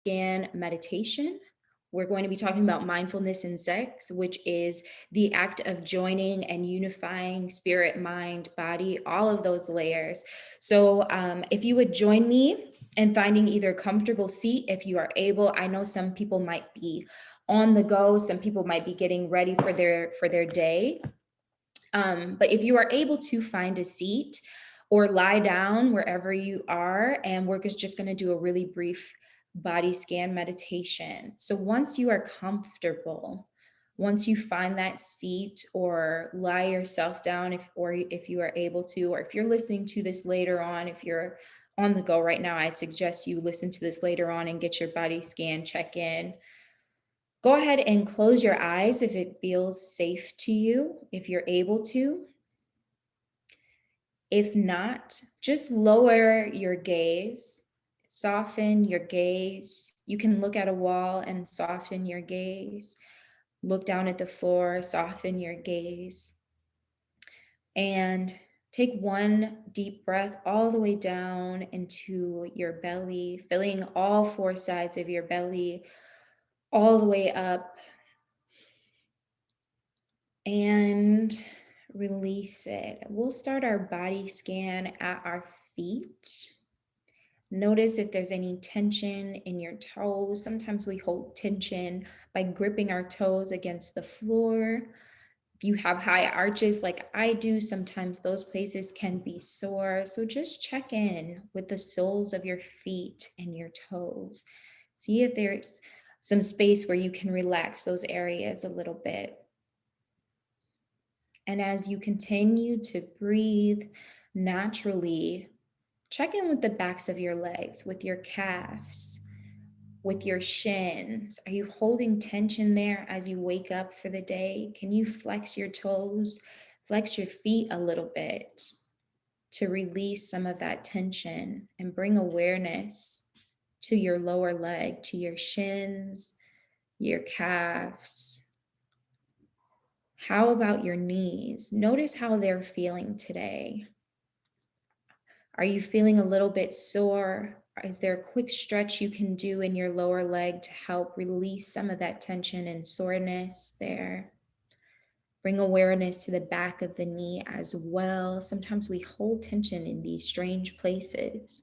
scan meditation. We're going to be talking about mindfulness in sex, which is the act of joining and unifying spirit, mind, body, all of those layers. So, if you would join me in finding either comfortable seat, if you are able. I know some people might be on the go, some people might be getting ready for their day. But if you are able to find a seat or lie down wherever you are, and we're just going to do a really brief body scan meditation. So once you are comfortable, once you find that seat or lie yourself down, if you are able to, or if you're listening to this later on, if you're on the go right now, I'd suggest you listen to this later on and get your body scan check in. Go ahead and close your eyes if it feels safe to you, if you're able to. If not, just lower your gaze, soften your gaze. You can look at a wall and soften your gaze. Look down at the floor, soften your gaze. And take one deep breath all the way down into your belly, filling all four sides of your belly, all the way up. And release it. We'll start our body scan at our feet. Notice if there's any tension in your toes. Sometimes we hold tension by gripping our toes against the floor. If you have high arches like I do, sometimes those places can be sore. So just check in with the soles of your feet and your toes. See if there's some space where you can relax those areas a little bit. And as you continue to breathe naturally, check in with the backs of your legs, with your calves, with your shins. Are you holding tension there as you wake up for the day? Can you flex your toes, flex your feet a little bit to release some of that tension and bring awareness to your lower leg, to your shins, your calves? How about your knees? Notice how they're feeling today. Are you feeling a little bit sore? Is there a quick stretch you can do in your lower leg to help release some of that tension and soreness there? Bring awareness to the back of the knee as well. Sometimes we hold tension in these strange places.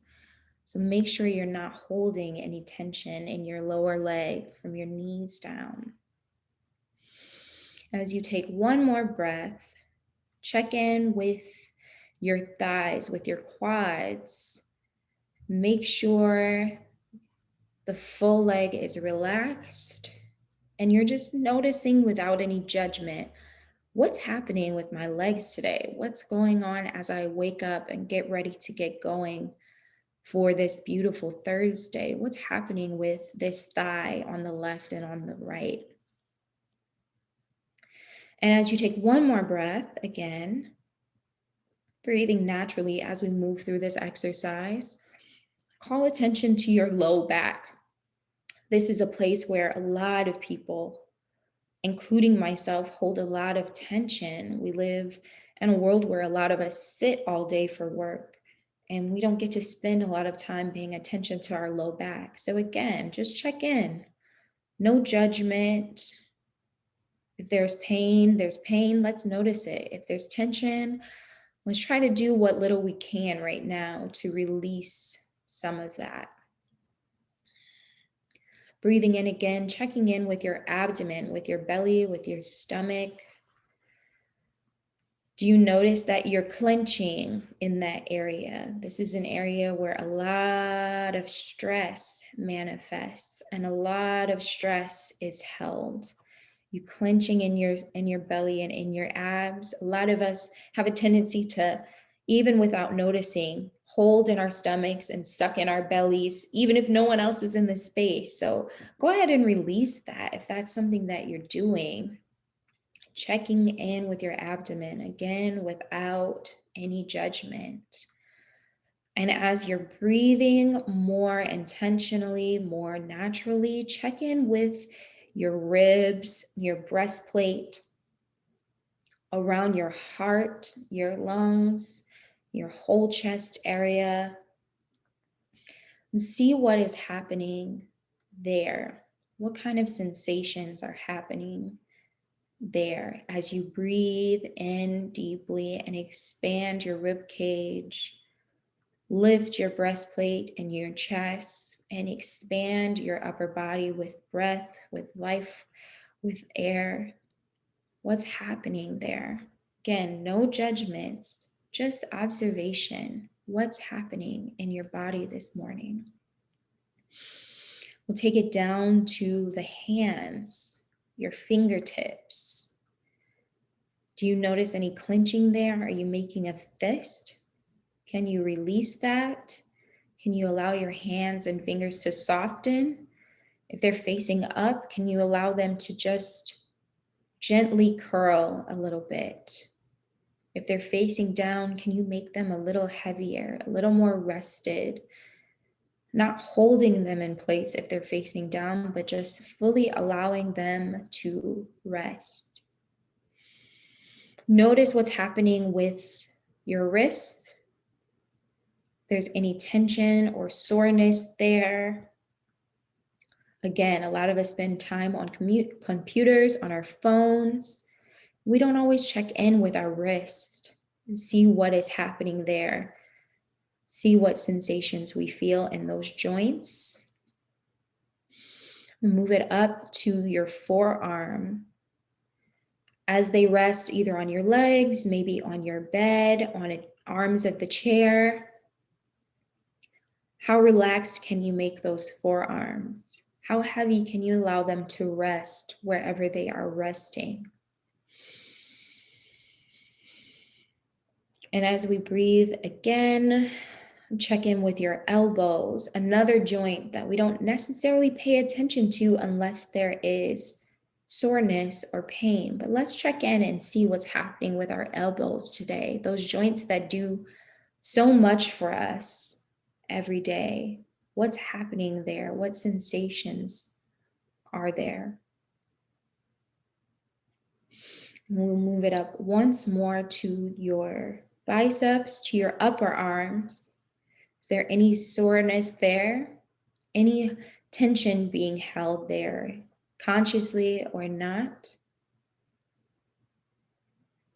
So make sure you're not holding any tension in your lower leg from your knees down. As you take one more breath, check in with your thighs, with your quads. Make sure the full leg is relaxed and you're just noticing without any judgment, what's happening with my legs today? What's going on as I wake up and get ready to get going for this beautiful Thursday? What's happening with this thigh on the left and on the right? And as you take one more breath, again, breathing naturally as we move through this exercise, call attention to your low back. This is a place where a lot of people, including myself, hold a lot of tension. We live in a world where a lot of us sit all day for work and we don't get to spend a lot of time paying attention to our low back. So again, just check in. No judgment. If there's pain, let's notice it. If there's tension, let's try to do what little we can right now to release some of that. Breathing in again, checking in with your abdomen, with your belly, with your stomach. Do you notice that you're clenching in that area? This is an area where a lot of stress manifests and a lot of stress is held. You clenching in your belly and in your abs. A lot of us have a tendency to, even without noticing, hold in our stomachs and suck in our bellies, even if no one else is in the space. So go ahead and release that if that's something that you're doing. Checking in with your abdomen, again, without any judgment. And as you're breathing more intentionally, more naturally, check in with your ribs, your breastplate, around your heart, your lungs, your whole chest area. And see what is happening there? What kind of sensations are happening there as you breathe in deeply and expand your rib cage? Lift your breastplate and your chest and expand your upper body with breath, with life, with air. What's happening there? Again, no judgments, just observation. What's happening in your body this morning? We'll take it down to the hands, your fingertips. Do you notice any clenching there? Are you making a fist? Can you release that? Can you allow your hands and fingers to soften? If they're facing up, can you allow them to just gently curl a little bit? If they're facing down, can you make them a little heavier, a little more rested? Not holding them in place if they're facing down, but just fully allowing them to rest. Notice what's happening with your wrists. If there's any tension or soreness there. Again, a lot of us spend time on computers, on our phones. We don't always check in with our wrist and see what is happening there. See what sensations we feel in those joints. Move it up to your forearm. As they rest either on your legs, maybe on your bed, on arms of the chair. How relaxed can you make those forearms? How heavy can you allow them to rest wherever they are resting? And as we breathe again, check in with your elbows, another joint that we don't necessarily pay attention to unless there is soreness or pain. But let's check in and see what's happening with our elbows today, those joints that do so much for us every day. What's happening there? What sensations are there? And we'll move it up once more to your biceps, to your upper arms. Is there any soreness there? Any tension being held there, consciously or not?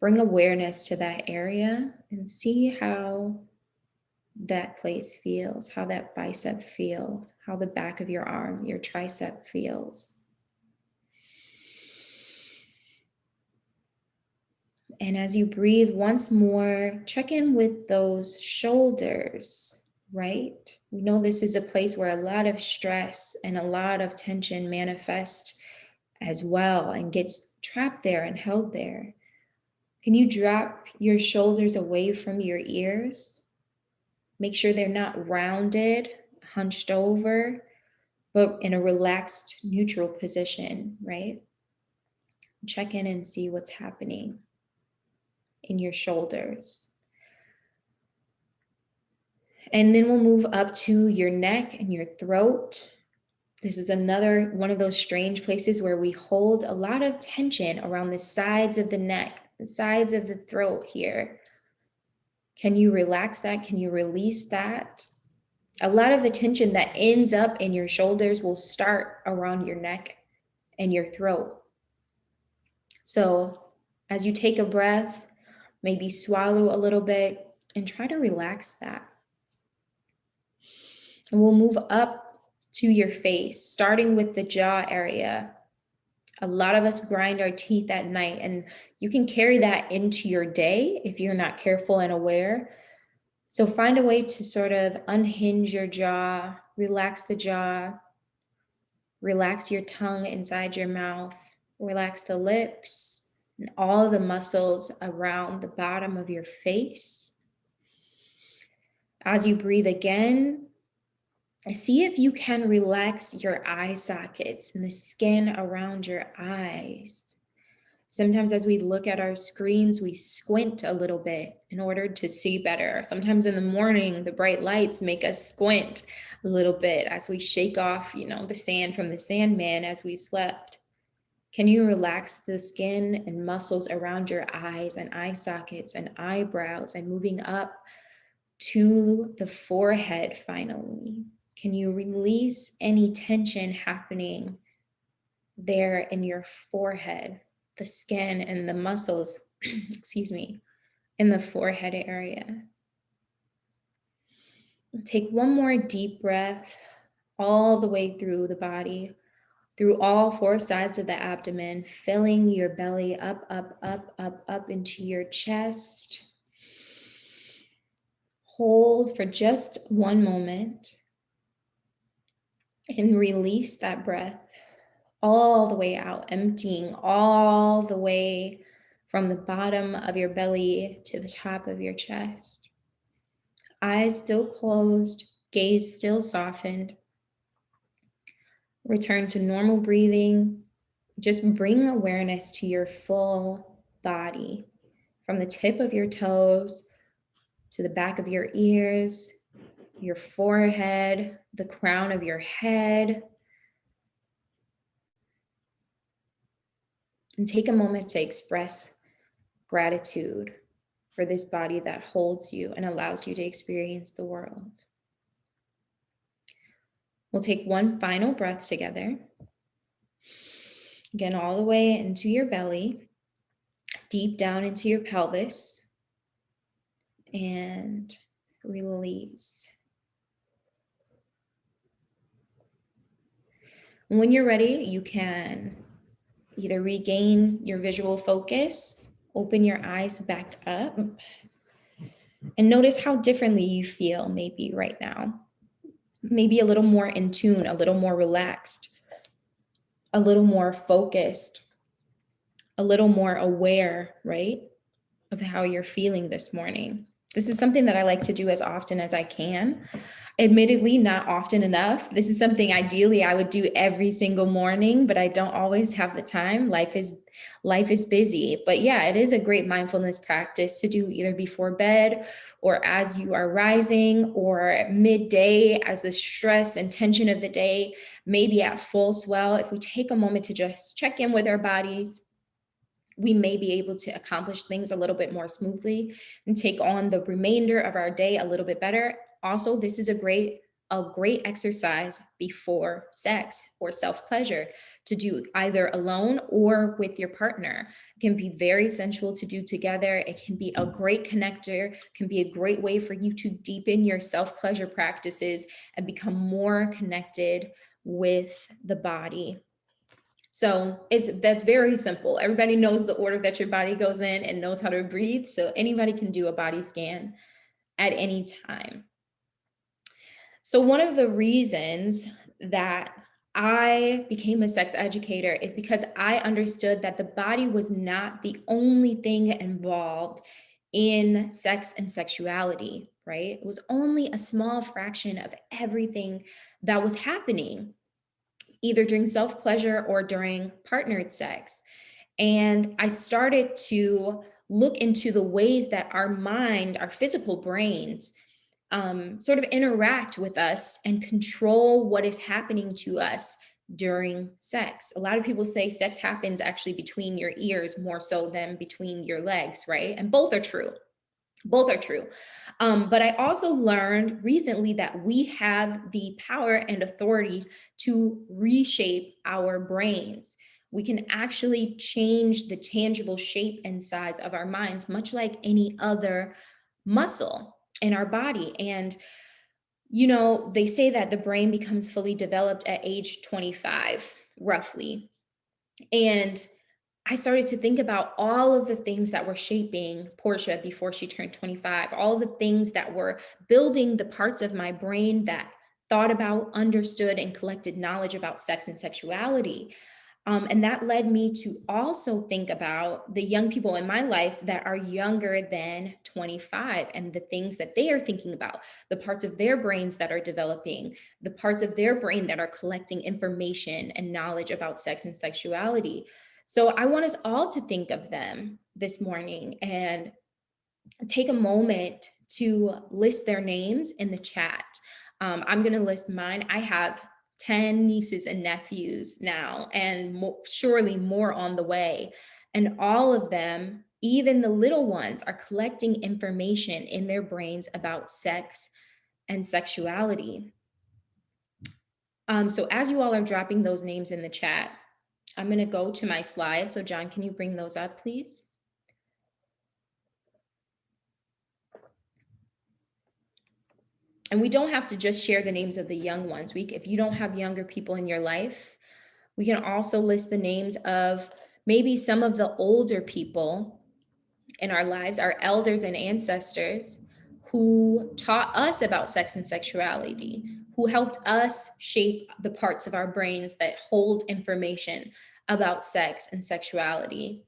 Bring awareness to that area and see how that place feels, how that bicep feels, how the back of your arm, your tricep feels. And as you breathe once more, check in with those shoulders, right? We know this is a place where a lot of stress and a lot of tension manifests as well and gets trapped there and held there. Can you drop your shoulders away from your ears? Make sure they're not rounded, hunched over, but in a relaxed, neutral position, right? Check in and see what's happening in your shoulders. And then we'll move up to your neck and your throat. This is another one of those strange places where we hold a lot of tension around the sides of the neck, the sides of the throat here. Can you relax that? Can you release that? A lot of the tension that ends up in your shoulders will start around your neck and your throat. So as you take a breath, maybe swallow a little bit and try to relax that. And we'll move up to your face, starting with the jaw area. A lot of us grind our teeth at night, and you can carry that into your day if you're not careful and aware. So find a way to sort of unhinge your jaw, relax the jaw, relax your tongue inside your mouth, relax the lips and all the muscles around the bottom of your face. As you breathe again, see if you can relax your eye sockets and the skin around your eyes. Sometimes as we look at our screens, we squint a little bit in order to see better. Sometimes in the morning, the bright lights make us squint a little bit as we shake off, the sand from the Sandman as we slept. Can you relax the skin and muscles around your eyes and eye sockets and eyebrows and moving up to the forehead finally? Can you release any tension happening there in your forehead, the skin and the muscles, excuse me, in the forehead area? Take one more deep breath all the way through the body, through all four sides of the abdomen, filling your belly up, up, up, up, up into your chest. Hold for just one moment and release that breath all the way out, emptying all the way from the bottom of your belly to the top of your chest. Eyes still closed, gaze still softened. Return to normal breathing. Just bring awareness to your full body, from the tip of your toes to the back of your ears, your forehead, the crown of your head. And take a moment to express gratitude for this body that holds you and allows you to experience the world. We'll take one final breath together. Again, all the way into your belly, deep down into your pelvis, and release. When you're ready, you can either regain your visual focus, open your eyes back up, and notice how differently you feel maybe right now. Maybe a little more in tune, a little more relaxed, a little more focused, a little more aware, right, of how you're feeling this morning. This is something that I like to do as often as I can. Admittedly, not often enough. This is something ideally I would do every single morning, but I don't always have the time. Life is busy. But yeah, it is a great mindfulness practice to do either before bed or as you are rising or midday as the stress and tension of the day may be at full swell. If we take a moment to just check in with our bodies, we may be able to accomplish things a little bit more smoothly and take on the remainder of our day a little bit better. Also, this is a great exercise before sex or self-pleasure to do either alone or with your partner. It can be very sensual to do together. It can be a great connector, can be a great way for you to deepen your self-pleasure practices and become more connected with the body. So that's very simple. Everybody knows the order that your body goes in and knows how to breathe. So anybody can do a body scan at any time. So one of the reasons that I became a sex educator is because I understood that the body was not the only thing involved in sex and sexuality, right? It was only a small fraction of everything that was happening, either during self-pleasure or during partnered sex. And I started to look into the ways that our mind, our physical brains, sort of interact with us and control what is happening to us during sex. A lot of people say sex happens actually between your ears more so than between your legs, right? And both are true. Both are true. But I also learned recently that we have the power and authority to reshape our brains. We can actually change the tangible shape and size of our minds, much like any other muscle in our body. And, you know, they say that the brain becomes fully developed at age 25, roughly. And I started to think about all of the things that were shaping Portia before she turned 25, all the things that were building the parts of my brain that thought about, understood, and collected knowledge about sex and sexuality. And that led me to also think about the young people in my life that are younger than 25 and the things that they are thinking about, the parts of their brains that are developing, the parts of their brain that are collecting information and knowledge about sex and sexuality. So I want us all to think of them this morning and take a moment to list their names in the chat. I'm going to list mine. I have 10 nieces and nephews now, and surely more on the way. And all of them, even the little ones, are collecting information in their brains about sex and sexuality. So as you all are dropping those names in the chat, I'm going to go to my slide. So John, can you bring those up, please? And we don't have to just share the names of the young ones. If you don't have younger people in your life, we can also list the names of maybe some of the older people in our lives, our elders and ancestors who taught us about sex and sexuality, who helped us shape the parts of our brains that hold information about sex and sexuality.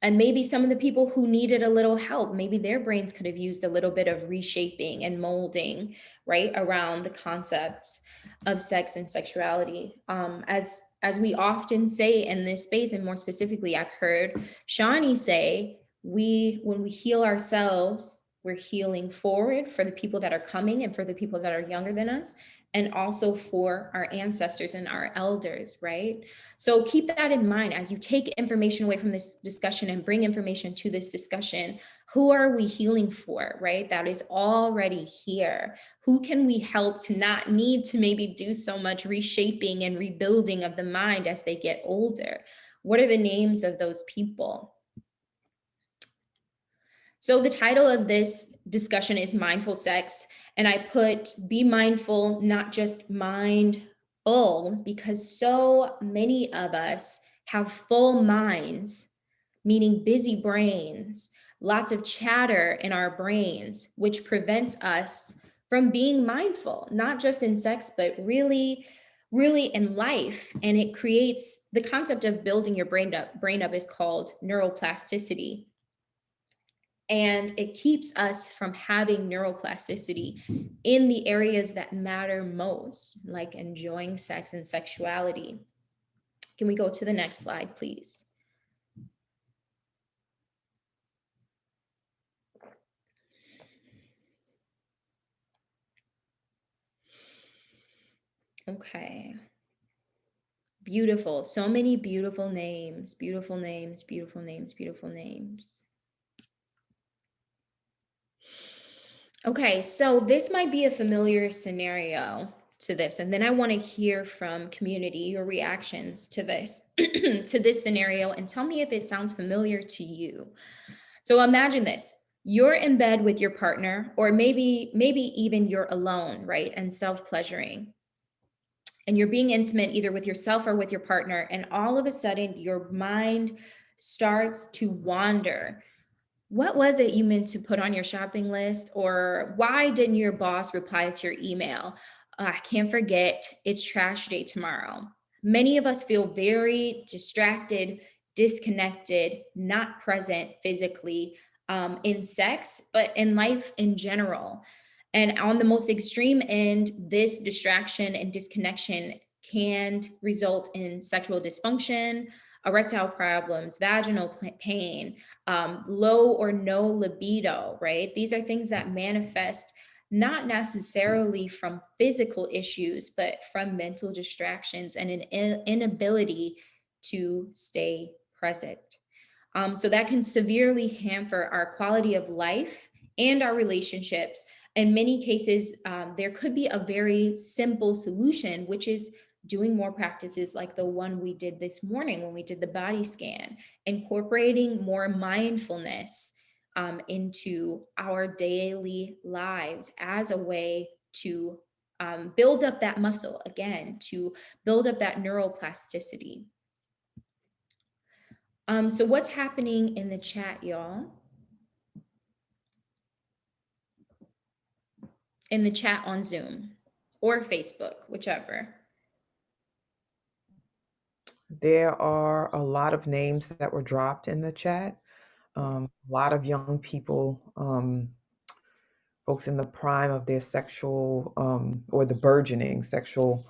And maybe some of the people who needed a little help, maybe their brains could have used a little bit of reshaping and molding, right, around the concepts of sex and sexuality. As we often say in this space, and more specifically, I've heard Shawnee say, when we heal ourselves, we're healing forward for the people that are coming and for the people that are younger than us, and also for our ancestors and our elders, right? So keep that in mind as you take information away from this discussion and bring information to this discussion. Who are we healing for, right? That is already here. Who can we help to not need to maybe do so much reshaping and rebuilding of the mind as they get older? What are the names of those people? So the title of this discussion is Mindful Sex, and I put be mindful, not just mindful, because so many of us have full minds, meaning busy brains, lots of chatter in our brains, which prevents us from being mindful, not just in sex, but really in life. And it creates the concept of building your brain up. Brain up is called neuroplasticity, and it keeps us from having neuroplasticity in the areas that matter most, like enjoying sex and sexuality. Can we go to the next slide, please? Okay. Beautiful. So many beautiful names, beautiful names, beautiful names, beautiful names. Okay, so this might be a familiar scenario to this, and then I want to hear from community your reactions to this to this scenario, and tell me if it sounds familiar to you. So imagine this. You're in bed with your partner, or maybe even you're alone, right? And self-pleasuring. And you're being intimate either with yourself or with your partner, and all of a sudden your mind starts to wander. What was it you meant to put on your shopping list? Or why didn't your boss reply to your email? I can't forget, it's trash day tomorrow. Many of us feel very distracted, disconnected, not present physically, in sex, but in life in general. And on the most extreme end, this distraction and disconnection can result in sexual dysfunction, erectile problems, vaginal pain, low or no libido, right? These are things that manifest not necessarily from physical issues, but from mental distractions and an inability to stay present. So that can severely hamper our quality of life and our relationships. In many cases, there could be a very simple solution, which is doing more practices like the one we did this morning when we did the body scan, incorporating more mindfulness into our daily lives as a way to build up that muscle again, to build up that neuroplasticity. So what's happening in the chat, y'all? In the chat on Zoom or Facebook, whichever. There are a lot of names that were dropped in the chat. A lot of young people, folks in the prime of their sexual or the burgeoning sexual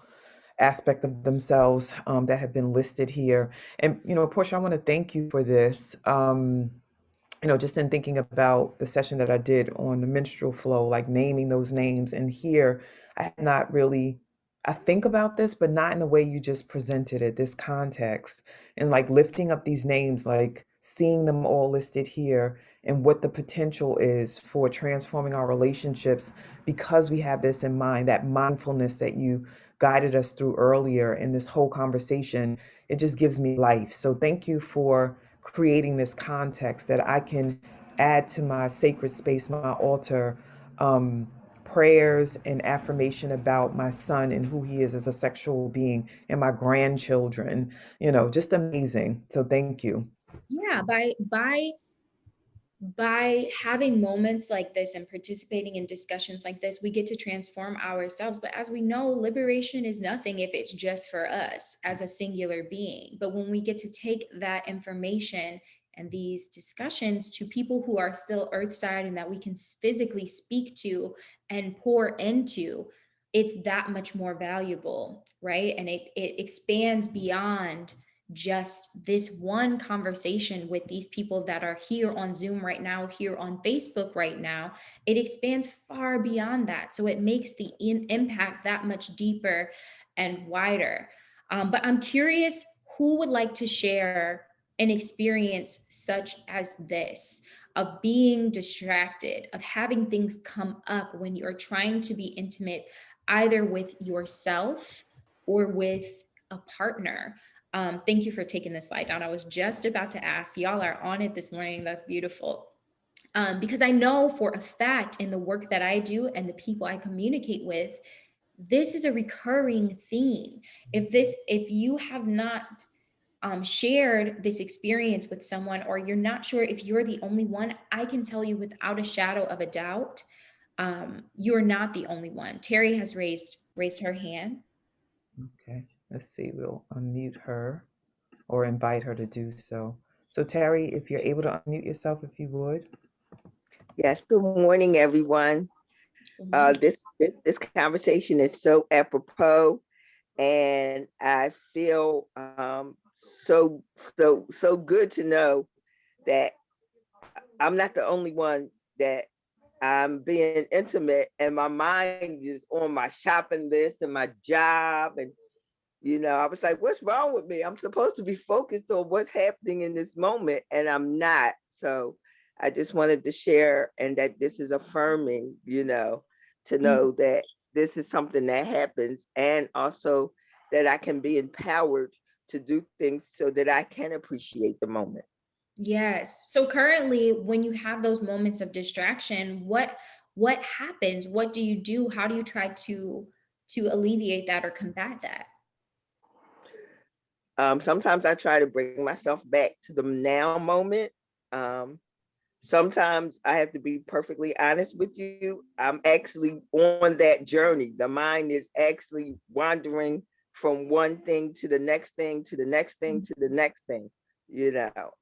aspect of themselves that have been listed here. And, Portia, I want to thank you for this. Just in thinking about the session that I did on the menstrual flow, like naming those names. And here, I have not really, I think about this, but not in the way you just presented it, this context, and like lifting up these names, like seeing them all listed here and what the potential is for transforming our relationships because we have this in mind, that mindfulness that you guided us through earlier in this whole conversation, it just gives me life. So thank you for creating this context that I can add to my sacred space, my altar, um, prayers and affirmation about my son and who he is as a sexual being, and my grandchildren, just amazing. So thank you. Yeah, by having moments like this and participating in discussions like this, we get to transform ourselves. But as we know, liberation is nothing if it's just for us as a singular being. But when we get to take that information and these discussions to people who are still earthside and that we can physically speak to and pour into, it's that much more valuable, right? And it expands beyond just this one conversation with these people that are here on Zoom right now, here on Facebook right now. It expands far beyond that. So it makes the impact that much deeper and wider. But I'm curious, who would like to share an experience such as this, of being distracted, of having things come up when you're trying to be intimate, either with yourself or with a partner? Thank you for taking this slide down. I was just about to ask. Y'all are on it this morning. That's beautiful. Because I know for a fact in the work that I do and the people I communicate with, this is a recurring theme. If you have not shared this experience with someone, or you're not sure if you're the only one, I can tell you without a shadow of a doubt, you're not the only one. Terry has raised her hand. Okay, let's see. We'll unmute her or invite her to do so. So, Terry, if you're able to unmute yourself, if you would. Yes, good morning, everyone. This conversation is so apropos, and I feel so good to know that I'm not the only one that I'm being intimate, and my mind is on my shopping list and my job. And I was like, what's wrong with me? I'm supposed to be focused on what's happening in this moment, and I'm not. So I just wanted to share, and that this is affirming, to know that this is something that happens, and also that I can be empowered to do things so that I can appreciate the moment. Yes. So currently, when you have those moments of distraction, what happens? What do you do? How do you try to alleviate that or combat that? Sometimes I try to bring myself back to the now moment. Um, Sometimes I have to be perfectly honest with you. I'm actually on that journey. The mind is actually wandering from one thing to the next thing, to the next thing, to the next thing,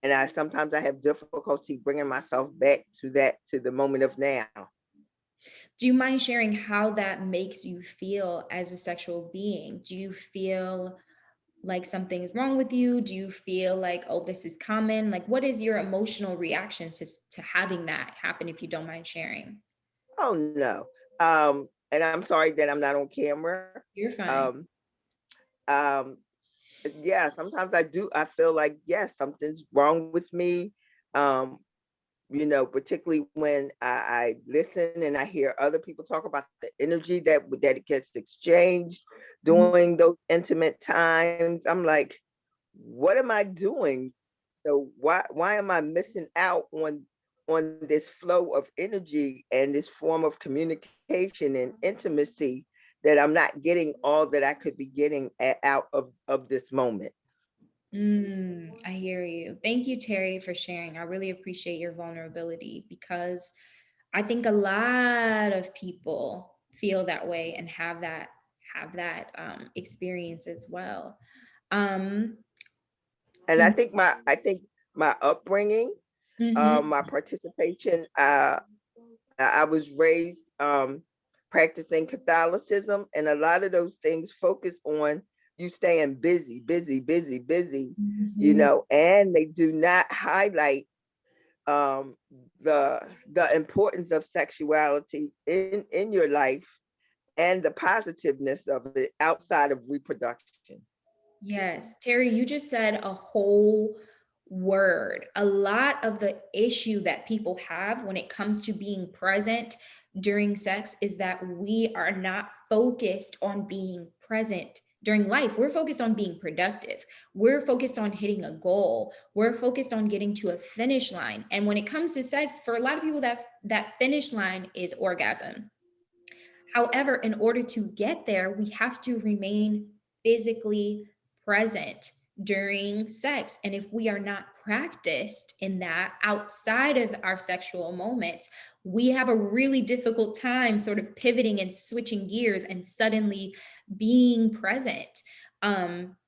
And sometimes I have difficulty bringing myself back to the moment of now. Do you mind sharing how that makes you feel as a sexual being? Do you feel like something is wrong with you? Do you feel like, oh, this is common? Like, what is your emotional reaction to having that happen, if you don't mind sharing? Oh no. And I'm sorry that I'm not on camera. You're fine. Um, um, yeah, sometimes I feel like, yes, something's wrong with me. Um, particularly when I listen and I hear other people talk about the energy that it gets exchanged Mhm. during those intimate times. I'm like, what am I doing? So why am I missing out on this flow of energy and this form of communication and intimacy, that I'm not getting all that I could be getting out of this moment? I hear you. Thank you, Terry, for sharing. I really appreciate your vulnerability, because I think a lot of people feel that way and have that experience as well. Um, And I think my upbringing, mhm. my participation, I was raised practicing Catholicism, and a lot of those things focus on you staying busy, busy, busy, busy, Mhm. and they do not highlight um, the importance of sexuality in your life, and the positiveness of it outside of reproduction. Yes, Terry, you just said a whole word. A lot of the issue that people have when it comes to being present during sex is that we are not focused on being present during life. We're focused on being productive. We're focused on hitting a goal. We're focused on getting to a finish line. And when it comes to sex, for a lot of people, that finish line is orgasm. However, in order to get there, we have to remain physically present during sex. And if we are not practiced in that outside of our sexual moments, we have a really difficult time sort of pivoting and switching gears and suddenly being present.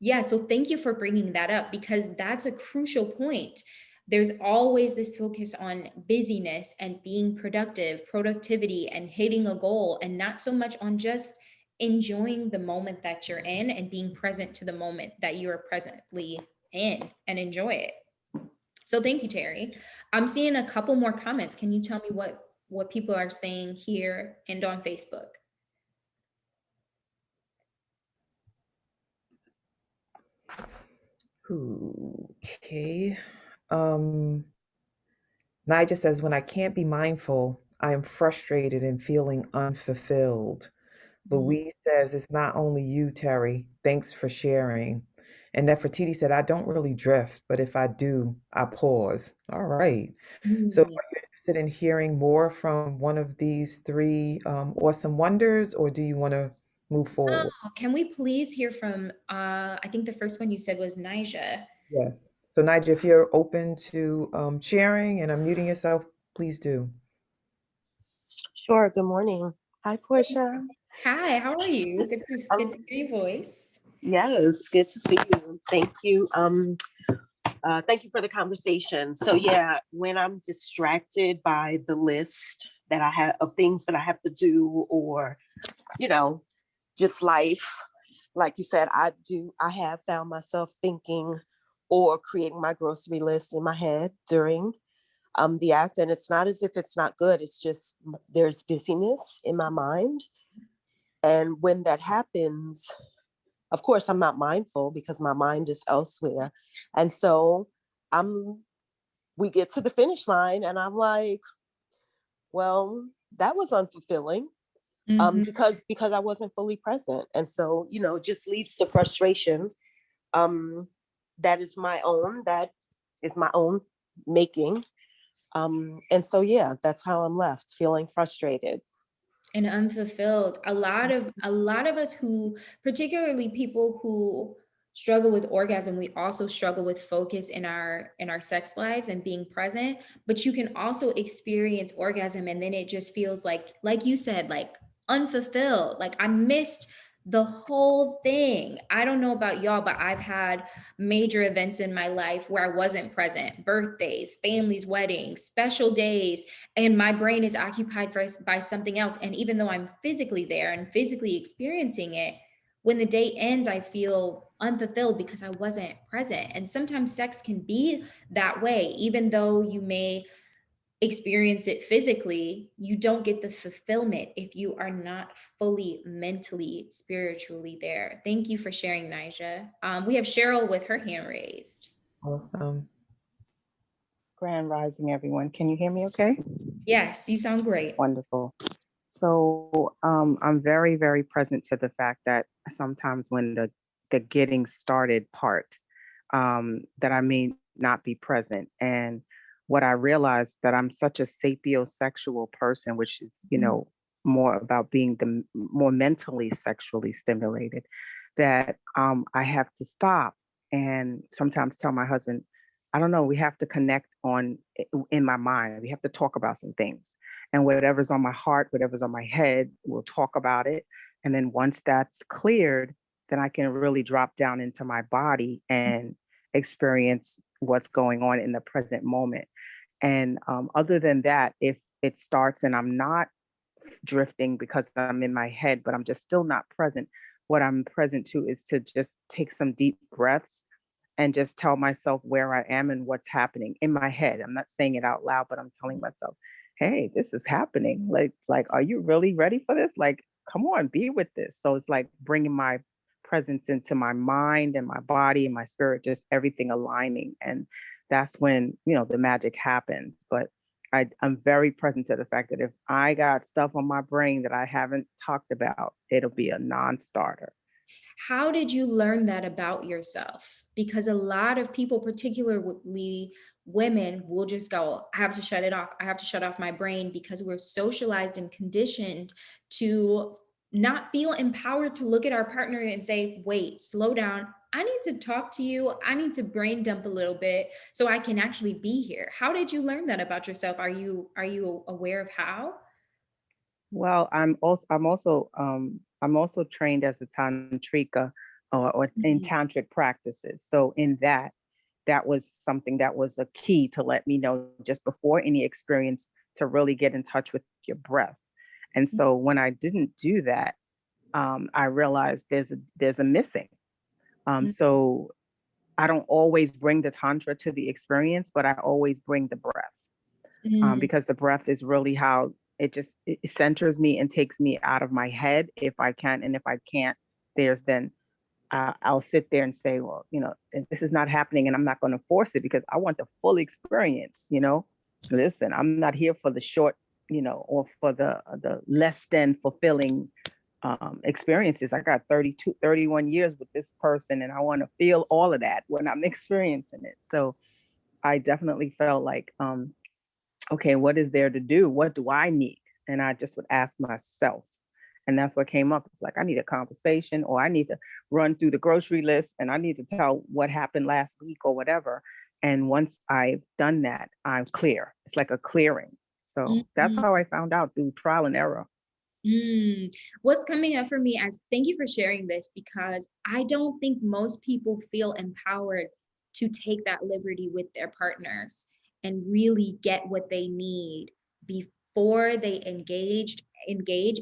Yeah, so thank you for bringing that up, because that's a crucial point. There's always this focus on busyness and being productive, productivity, and hitting a goal, and not so much on just enjoying the moment that you're in and being present to the moment that you are presently in, and enjoy it. So thank you, Terry. I'm seeing a couple more comments. Can you tell me what people are saying here and on Facebook? Okay. Um, Nigel says, when I can't be mindful, I am frustrated and feeling unfulfilled. Mm. Louise says, it's not only you, Terry. Thanks for sharing. And Nefertiti said, I don't really drift, but if I do, I pause. All right. So are Mm. you interested in hearing more from one of these three awesome wonders, or do you want to move forward? Oh, can we please hear from, I think the first one you said was Nija. Yes. So Nigel, if you're open to sharing and unmuting yourself, please do. Sure. Good morning. Hi, Portia. Hi, how are you? Good Um, to hear your voice. yes, good to see you. Thank you. Thank you for the conversation. So yeah, when I'm distracted by the list that I have of things that I have to do, or you know, just life, like you said, I have found myself thinking or creating my grocery list in my head during the act, and it's not as if it's not good. It's just there's busyness in my mind, and when that happens, of course, I'm not mindful because my mind is elsewhere. And so I'm we get to the finish line and I'm like, well, that was unfulfilling, Mhm. because I wasn't fully present. And so, it just leads to frustration. Um, that is my own making. And so yeah, that's how I'm left, feeling frustrated. And unfulfilled. A lot of us who, particularly people who struggle with orgasm, we also struggle with focus in our sex lives and being present. But you can also experience orgasm and then it just feels like you said, like unfulfilled. Like I missed the whole thing. I don't know about y'all, but I've had major events in my life where I wasn't present: birthdays, families, weddings, special days, and my brain is occupied by something else. And even though I'm physically there and physically experiencing it, when the day ends, I feel unfulfilled because I wasn't present. And sometimes sex can be that way. Even though you may experience it physically, you don't get the fulfillment if you are not fully mentally, spiritually there. Thank you for sharing, Nija. We have Cheryl with her hand raised. Awesome. Grand Rising, everyone. Can you hear me okay? Yes, you sound great. Wonderful. So I'm very, very present to the fact that sometimes when the getting started part, that I may not be present. And what I realized that I'm such a sapiosexual person, which is, more about being more mentally sexually stimulated, that I have to stop and sometimes tell my husband, I don't know, we have to connect in my mind. We have to talk about some things. And whatever's on my heart, whatever's on my head, we'll talk about it. And then once that's cleared, then I can really drop down into my body and experience what's going on in the present moment. And other than that, if it starts and I'm not drifting because I'm in my head, but I'm just still not present, what I'm present to is to just take some deep breaths and just tell myself where I am and what's happening in my head. I'm not saying it out loud, but I'm telling myself, hey, this is happening. Like, are you really ready for this? Like, come on, be with this. So it's like bringing my presence into my mind and my body and my spirit, just everything aligning. And that's when, the magic happens. But I'm very present to the fact that if I got stuff on my brain that I haven't talked about, it'll be a non-starter. How did you learn that about yourself? Because a lot of people, particularly women, will just go, I have to shut it off. I have to shut off my brain, because we're socialized and conditioned to not feel empowered to look at our partner and say, wait, slow down. I need to talk to you. I need to brain dump a little bit so I can actually be here. How did you learn that about yourself? Are you aware of how? Well, I'm also trained as a tantrika, or in Mhm. tantric practices. So in that, that was something that was a key to let me know just before any experience to really get in touch with your breath. And so when I didn't do that, I realized there's a missing. So I don't always bring the tantra to the experience, but I always bring the breath, Mhm. because the breath is really how it centers me and takes me out of my head if I can, and if I can't, there's then I'll sit there and say, well, this is not happening, and I'm not going to force it because I want the full experience. Listen, I'm not here for the short, or for the less than fulfilling experiences. I got 31 years with this person, and I want to feel all of that when I'm experiencing it. So I definitely felt like, okay, what is there to do? What do I need? And I just would ask myself. And that's what came up. It's like, I need a conversation, or I need to run through the grocery list, and I need to tell what happened last week or whatever. And once I've done that, I'm clear. It's like a clearing. So that's Mhm. how I found out, through trial and error. What's coming up for me, as thank you for sharing this, because I don't think most people feel empowered to take that liberty with their partners and really get what they need before they engage,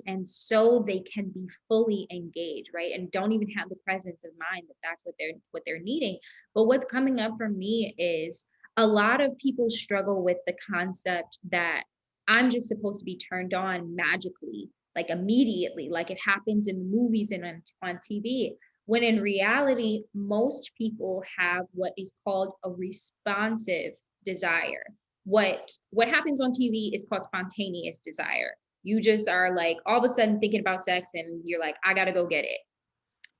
and so they can be fully engaged, right? And don't even have the presence of mind that that's what they're needing. But what's coming up for me is a lot of people struggle with the concept that I'm just supposed to be turned on magically, like immediately, like it happens in movies and on TV. When in reality, most people have what is called a responsive desire. What happens on TV is called spontaneous desire. You just are like all of a sudden thinking about sex and you're like, I gotta go get it.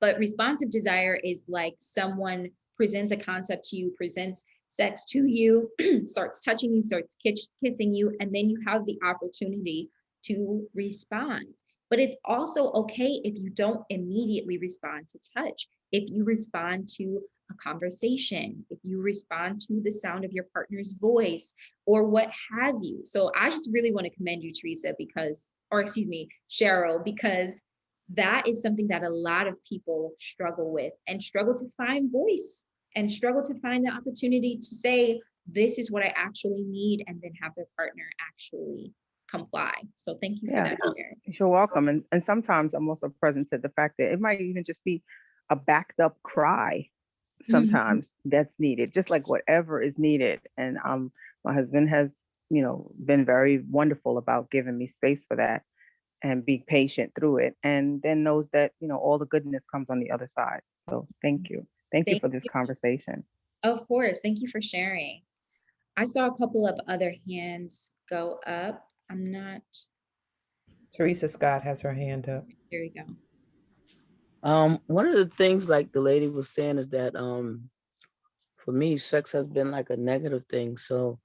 But responsive desire is like someone presents a concept to you, presents sex to you, starts touching you, starts kissing you, and then you have the opportunity to respond. But it's also okay if you don't immediately respond to touch, if you respond to a conversation, if you respond to the sound of your partner's voice, or what have you. So I just really want to commend you, Teresa, because, or excuse me, Cheryl, because that is something that a lot of people struggle with, and struggle to find voice, and struggle to find the opportunity to say, this is what I actually need, and then have their partner actually comply. So thank you for Yeah, that share. you're welcome. And sometimes I'm also present to the fact that it might even just be a backed up cry. Mhm. Sometimes that's needed, just like whatever is needed. And my husband has, been very wonderful about giving me space for that, and be patient through it, and then knows that, all the goodness comes on the other side. So thank you Thank for this you. conversation. Of course. Thank you for sharing. I saw a couple of other hands go up. I'm not, Teresa Scott has her hand up. there we go. One of the things like the lady was saying is that for me, sex has been like a negative thing. So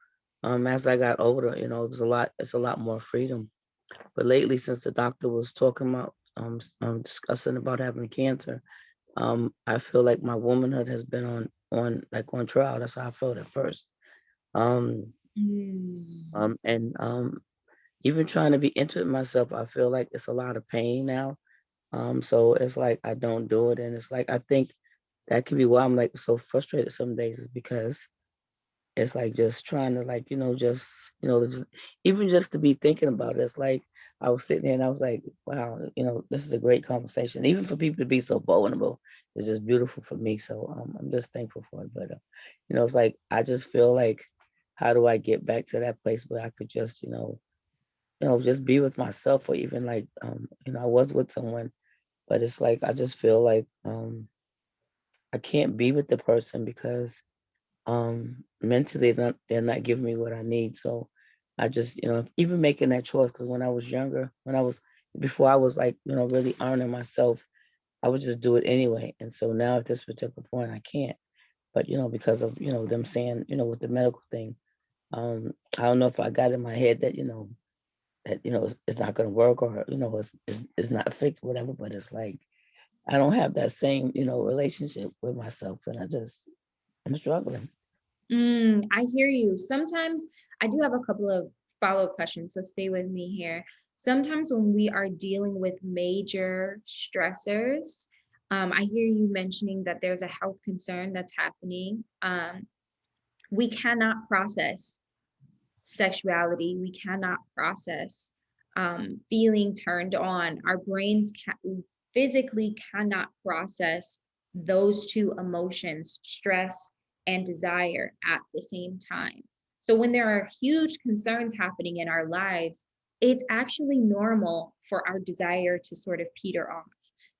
as I got older, it's a lot more freedom. But lately, since the doctor was talking about discussing about having cancer, I feel like my womanhood has been on trial. That's how I felt at first. Um, Mm. and even trying to be intimate myself, I feel like it's a lot of pain now. So it's like I don't do it, and it's like I think that could be why I'm like so frustrated some days, is because it's like just trying to like just even just to be thinking about it. It's like I was sitting there and I was like, wow, this is a great conversation. Even for people to be so vulnerable, it's just beautiful for me. So I'm just thankful for it. But it's like I just feel like, how do I get back to that place where I could just just be with myself, or even like I was with someone, but it's like I just feel like I can't be with the person because mentally they're not giving me what I need. So I just, even making that choice, because when I was younger, before I was like, really earning myself, I would just do it anyway. And so now at this particular point, I can't. But, because of, them saying, with the medical thing, I don't know if I got in my head that, it's not going to work, or, it's not fixed, whatever. But it's like, I don't have that same, relationship with myself. And I'm struggling. I hear you. Sometimes I do have a couple of follow-up questions, so stay with me here. Sometimes when we are dealing with major stressors, I hear you mentioning that there's a health concern that's happening. We cannot process sexuality. We cannot process feeling turned on. Our brains physically cannot process those two emotions, stress and desire, at the same time. So when there are huge concerns happening in our lives, it's actually normal for our desire to sort of peter off.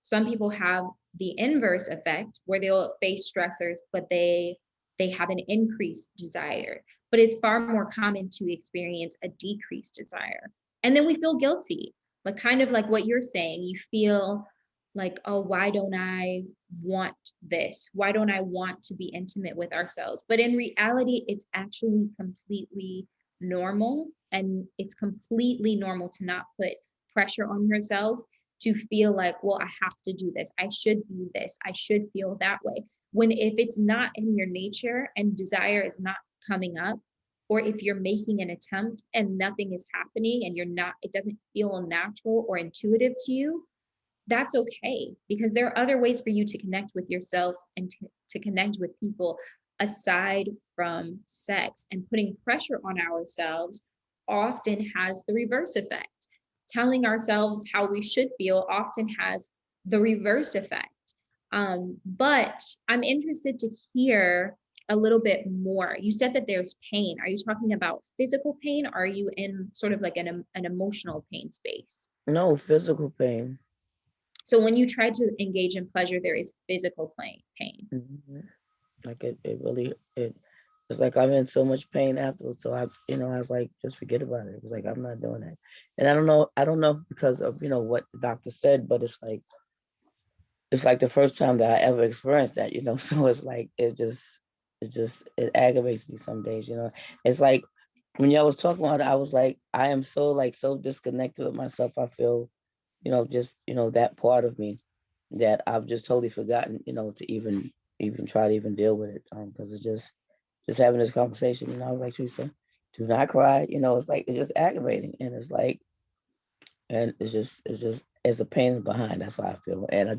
Some people have the inverse effect where they'll face stressors, but they have an increased desire. But it's far more common to experience a decreased desire. And then we feel guilty, like kind of like what you're saying. You feel like, oh, why don't I want this? Why don't I want to be intimate with ourselves? But in reality, it's actually completely normal. And it's completely normal to not put pressure on yourself to feel like, well, I have to do this. I should be this. I should feel that way. When if it's not in your nature and desire is not coming up, or if you're making an attempt and nothing is happening and it doesn't feel natural or intuitive to you, that's okay, because there are other ways for you to connect with yourself and to connect with people aside from sex. And putting pressure on ourselves often has the reverse effect. Telling ourselves how we should feel often has the reverse effect. But I'm interested to hear a little bit more. You said that there's pain. Are you talking about physical pain? Or are you in sort of like an emotional pain space? No, physical pain. So when you try to engage in pleasure, there is physical pain. Mhm. Like it's like I'm in so much pain afterwards. So I was like, just forget about it. It was like, I'm not doing that. And I don't know because of, what the doctor said, but it's like the first time that I ever experienced that, so it's like, it aggravates me some days, it's like when y'all was talking about it, I was like, I am so disconnected with myself. I feel, just, that part of me that I've just totally forgotten, to even try to even deal with it. Because it's just having this conversation, I was like, Teresa, do not cry. It's like, it's just aggravating. And it's like, and it's a pain behind. That's how I feel. And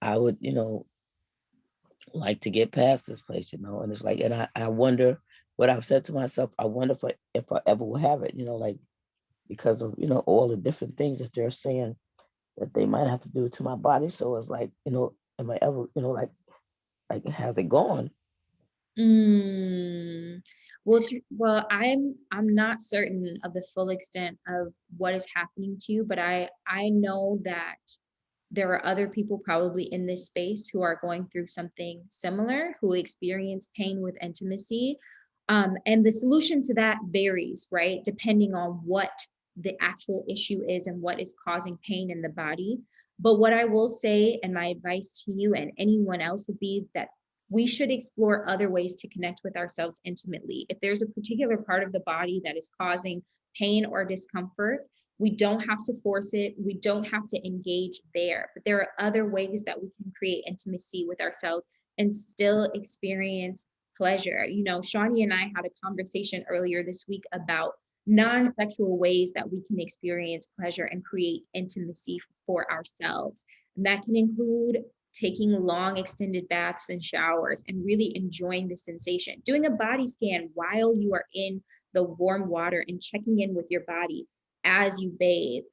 I would, like to get past this place, and it's like, and I wonder what I've said to myself. I wonder if I ever will have it, like, because of, all the different things that they're saying that they might have to do to my body. So it's like, am I ever, like, has it gone? Mm. Well, I'm not certain of the full extent of what is happening to you, but I know that there are other people probably in this space who are going through something similar, who experience pain with intimacy. And the solution to that varies, right? Depending on what the actual issue is and what is causing pain in the body. But what I will say, and my advice to you and anyone else, would be that we should explore other ways to connect with ourselves intimately. If there's a particular part of the body that is causing pain or discomfort, we don't have to force it. We don't have to engage there. But there are other ways that we can create intimacy with ourselves and still experience pleasure. Shawnee and I had a conversation earlier this week about non-sexual ways that we can experience pleasure and create intimacy for ourselves. And that can include taking long extended baths and showers and really enjoying the sensation, doing a body scan while you are in the warm water and checking in with your body as you bathe.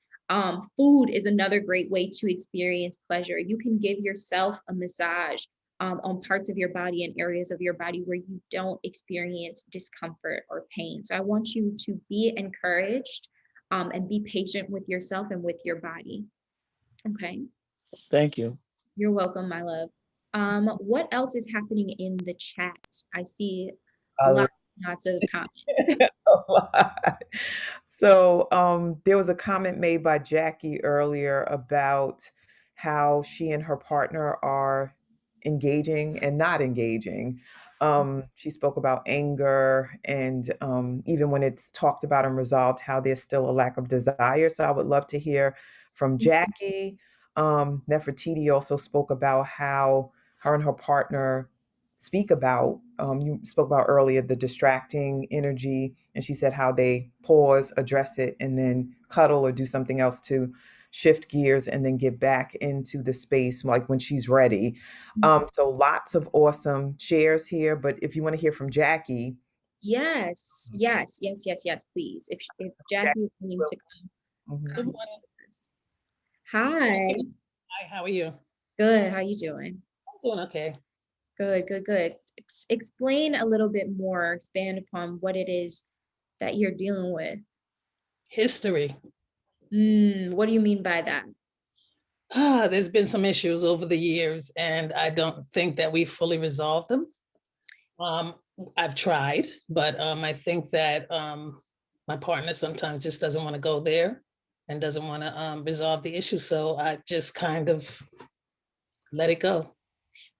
Food is another great way to experience pleasure. You can give yourself a massage on parts of your body and areas of your body where you don't experience discomfort or pain. So I want you to be encouraged and be patient with yourself and with your body. Okay. Thank you. You're welcome, my love. What else is happening in the chat? I see a Uh, lot lots of comments. A lot. So there was a comment made by Jackie earlier about how she and her partner are engaging and not engaging. She spoke about anger and even when it's talked about and resolved, how there's still a lack of desire. So I would love to hear from Jackie. Nefertiti also spoke about how her and her partner speak about, you spoke about earlier, the distracting energy, and she said how they pause, address it, and then cuddle or do something else to shift gears and then get back into the space like when she's ready. So lots of awesome shares here, but if you want to hear from Jackie, Yes, yes, yes, yes, yes, please. If Jackie Jackie is willing will. to Mhm. Good come morning. to us. Hi, Hi, how are you? good. How you doing? I'm doing okay. Good, good, good. Explain a little bit more, expand upon what it is that you're dealing with. History. What do you mean by that? There's been some issues over the years, and I don't think that we fully resolved them. Um, I've tried, but I think that my partner sometimes just doesn't want to go there and doesn't want to resolve the issue. So I just kind of let it go.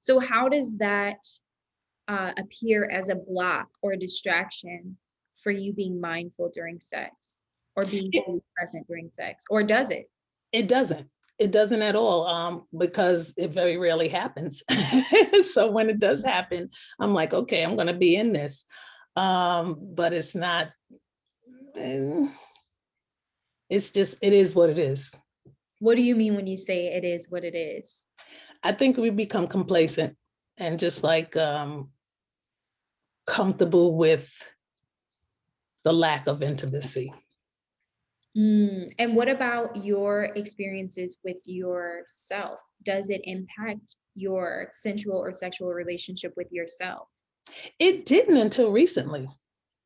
So how does that appear as a block or a distraction for you being mindful during sex or being It, fully present during sex? Or does it? it doesn't. It doesn't at all, because it very rarely happens. So when it does happen, I'm like, okay, I'm going to be in this, but it's not. eh, It's just, it is what it is. What do you mean when you say it is what it is? I think we become complacent and just like comfortable with the lack of intimacy. And what about your experiences with yourself? Does it impact your sensual or sexual relationship with yourself? It didn't until recently,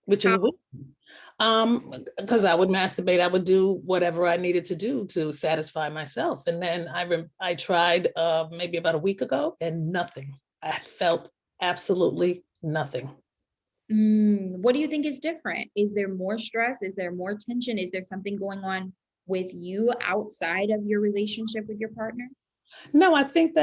which is How? weird. Because I would masturbate, I would do whatever I needed to do to satisfy myself. And then I tried maybe about a week ago and nothing. I felt absolutely nothing. What do you think is different? Is there more stress? Is there more tension? Is there something going on with you outside of your relationship with your partner? No, I think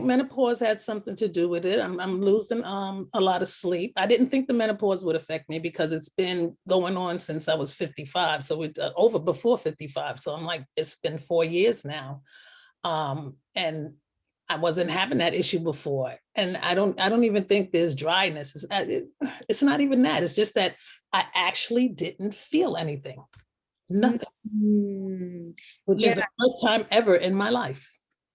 menopause had something to do with it. I'm losing a lot of sleep. I didn't think the menopause would affect me because it's been going on since I was 55. So it's over before 55. So I'm like, it's been 4 years now. And I wasn't having that issue before. And I don't even think there's dryness. It's not even that. It's just that I actually didn't feel anything, nothing, Mm, which yeah. is the first time ever in my life.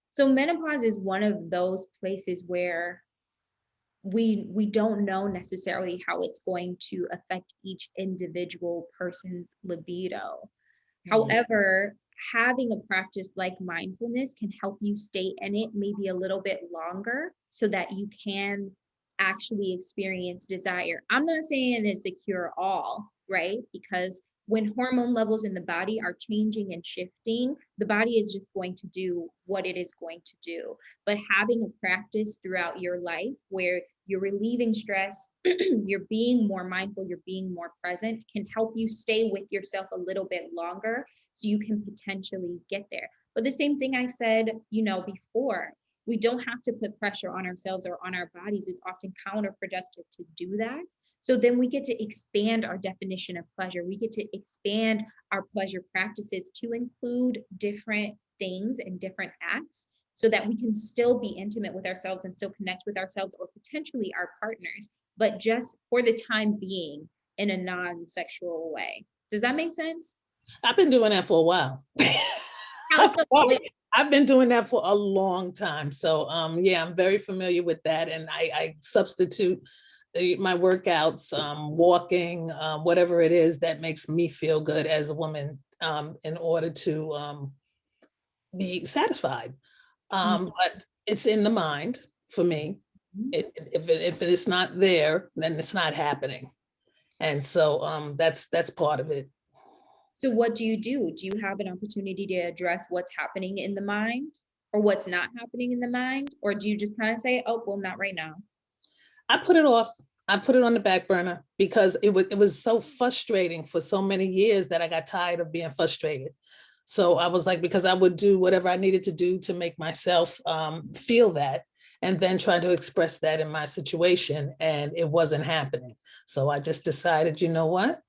So menopause is one of those places where we don't know necessarily how it's going to affect each individual person's libido. However, having a practice like mindfulness can help you stay in it maybe a little bit longer so that you can actually experience desire. I'm not saying it's a cure all, right? Because when hormone levels in the body are changing and shifting, the body is just going to do what it is going to do. But having a practice throughout your life where you're relieving stress, you're being more mindful, you're being more present, can help you stay with yourself a little bit longer so you can potentially get there. But the same thing I said, before, we don't have to put pressure on ourselves or on our bodies. It's often counterproductive to do that. So then we get to expand our definition of pleasure. We get to expand our pleasure practices to include different things and different acts so that we can still be intimate with ourselves and still connect with ourselves or potentially our partners, but just for the time being in a non-sexual way. Does that make sense? I've been doing that for a while. I've been doing that for a long time. So yeah, I'm very familiar with that. And I substitute my workouts, walking, whatever it is that makes me feel good as a woman in order to be satisfied. But it's in the mind for me. If it's not there, then it's not happening. And so that's part of it. So what do you do? Do you have an opportunity to address what's happening in the mind or what's not happening in the mind? Or do you just kind of say, oh, well, not right now? I put it off. I put it on the back burner because it was so frustrating for so many years that I got tired of being frustrated. So I was like, because I would do whatever I needed to do to make myself feel that, and then try to express that in my situation, and it wasn't happening. So I just decided, you know what?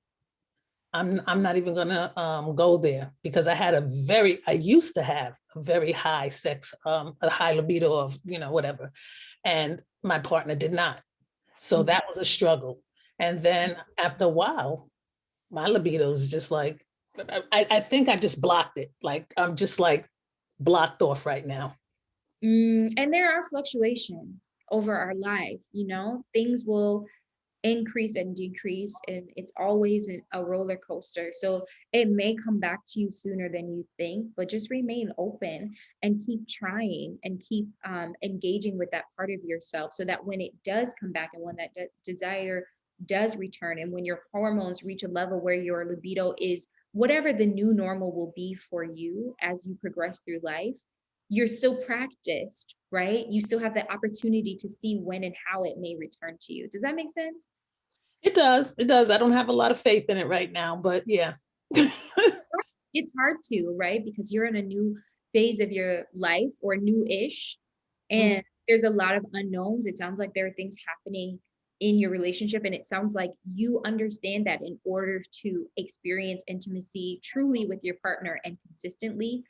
I'm not even gonna go there, because I used to have a very high sex, a high libido of, whatever. And my partner did not. So that was a struggle. And then after a while, my libido is just like, I think I just blocked it. Like, I'm just like blocked off right now. And there are fluctuations over our life, things will increase and decrease, and it's always a roller coaster. So it may come back to you sooner than you think, but just remain open and keep trying and keep engaging with that part of yourself, so that when it does come back and when that desire does return, and when your hormones reach a level where your libido is whatever the new normal will be for you as you progress through life, you're still practiced, right? You still have the opportunity to see when and how it may return to you. Does that make sense? It does. It does. I don't have a lot of faith in it right now, but yeah. It's hard to, right? Because you're in a new phase of your life, or new-ish, and there's a lot of unknowns. It sounds like there are things happening in your relationship, and it sounds like you understand that in order to experience intimacy truly with your partner and consistently,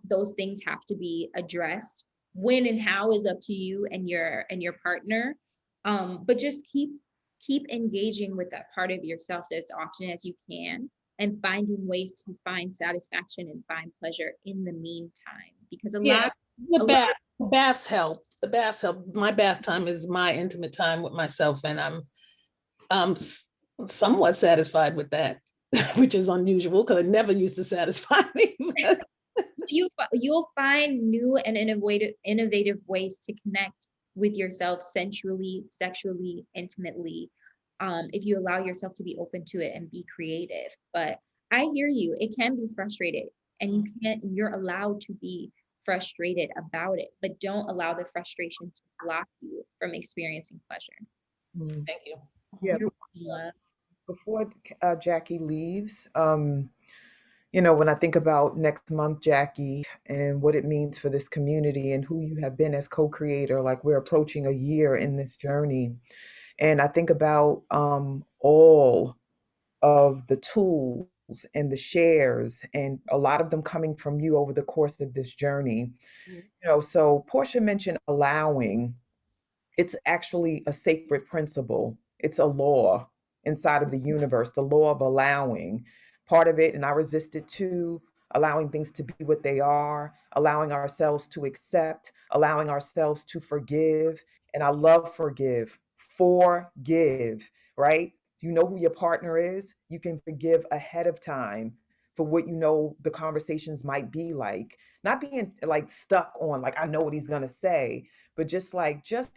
those things have to be addressed. When and how is up to you and your partner, but just keep engaging with that part of yourself as often as you can, and finding ways to find satisfaction and find pleasure in the meantime, because Yeah, a lot the baths help. The baths help. My bath time is my intimate time with myself, and I'm somewhat satisfied with that, which is unusual because it never used to satisfy me. you'll find new and innovative ways to connect with yourself sensually, sexually, intimately, if you allow yourself to be open to it and be creative. But I hear you, it can be frustrated, and you're allowed to be frustrated about it, but don't allow the frustration to block you from experiencing pleasure. Thank you. Yeah, You're welcome. before Jackie leaves, when I think about next month, Jackie, and what it means for this community and who you have been as co-creator, like we're approaching a year in this journey. And I think about all of the tools and the shares, and a lot of them coming from you over the course of this journey. So Portia mentioned allowing. It's actually a sacred principle. It's a law inside of the universe, the law of allowing. Part of it, and I resist it too, allowing things to be what they are, allowing ourselves to accept, allowing ourselves to forgive. And I love forgive, right? You know who your partner is. You can forgive ahead of time for what the conversations might be like. Not being like stuck on, like, I know what he's going to say, but just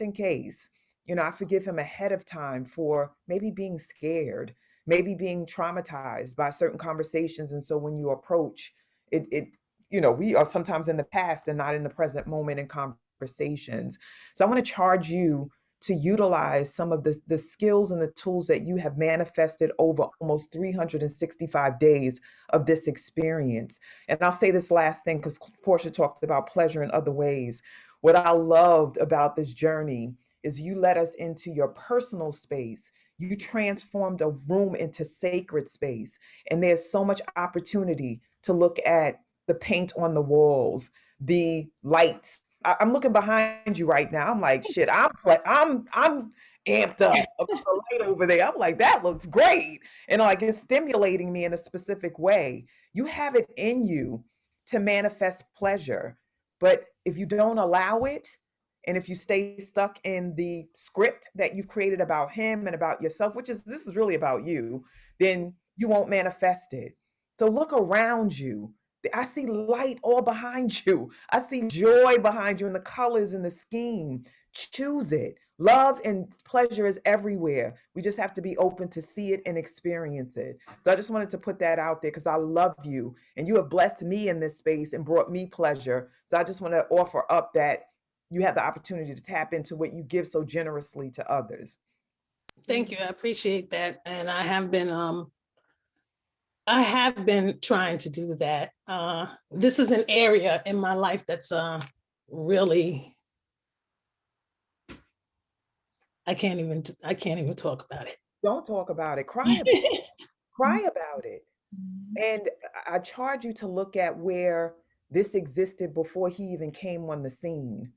in case, I forgive him ahead of time for maybe being scared, maybe being traumatized by certain conversations. And so when you approach we are sometimes in the past and not in the present moment in conversations. So I want to charge you to utilize some of the skills and the tools that you have manifested over almost 365 days of this experience. And I'll say this last thing, because Portia talked about pleasure in other ways. What I loved about this journey is you let us into your personal space. You transformed a room into sacred space. And there's so much opportunity to look at the paint on the walls, the lights. I'm looking behind you right now. I'm like, shit, I'm amped up about the light over there. I'm like, that looks great. And like, it's stimulating me in a specific way. You have it in you to manifest pleasure. But if you don't allow it, and if you stay stuck in the script that you've created about him and about yourself, this is really about you, then you won't manifest it. So look around you. I see light all behind you. I see joy behind you in the colors and the scheme. Choose it. Love and pleasure is everywhere. We just have to be open to see it and experience it. So I just wanted to put that out there because I love you and you have blessed me in this space and brought me pleasure. So I just want to offer up that you have the opportunity to tap into what you give so generously to others. Thank you. I appreciate that. And I have been trying to do that. This is an area in my life that's really, I can't even talk about it. Don't talk about it. Cry about it. And I charge you to look at where this existed before he even came on the scene.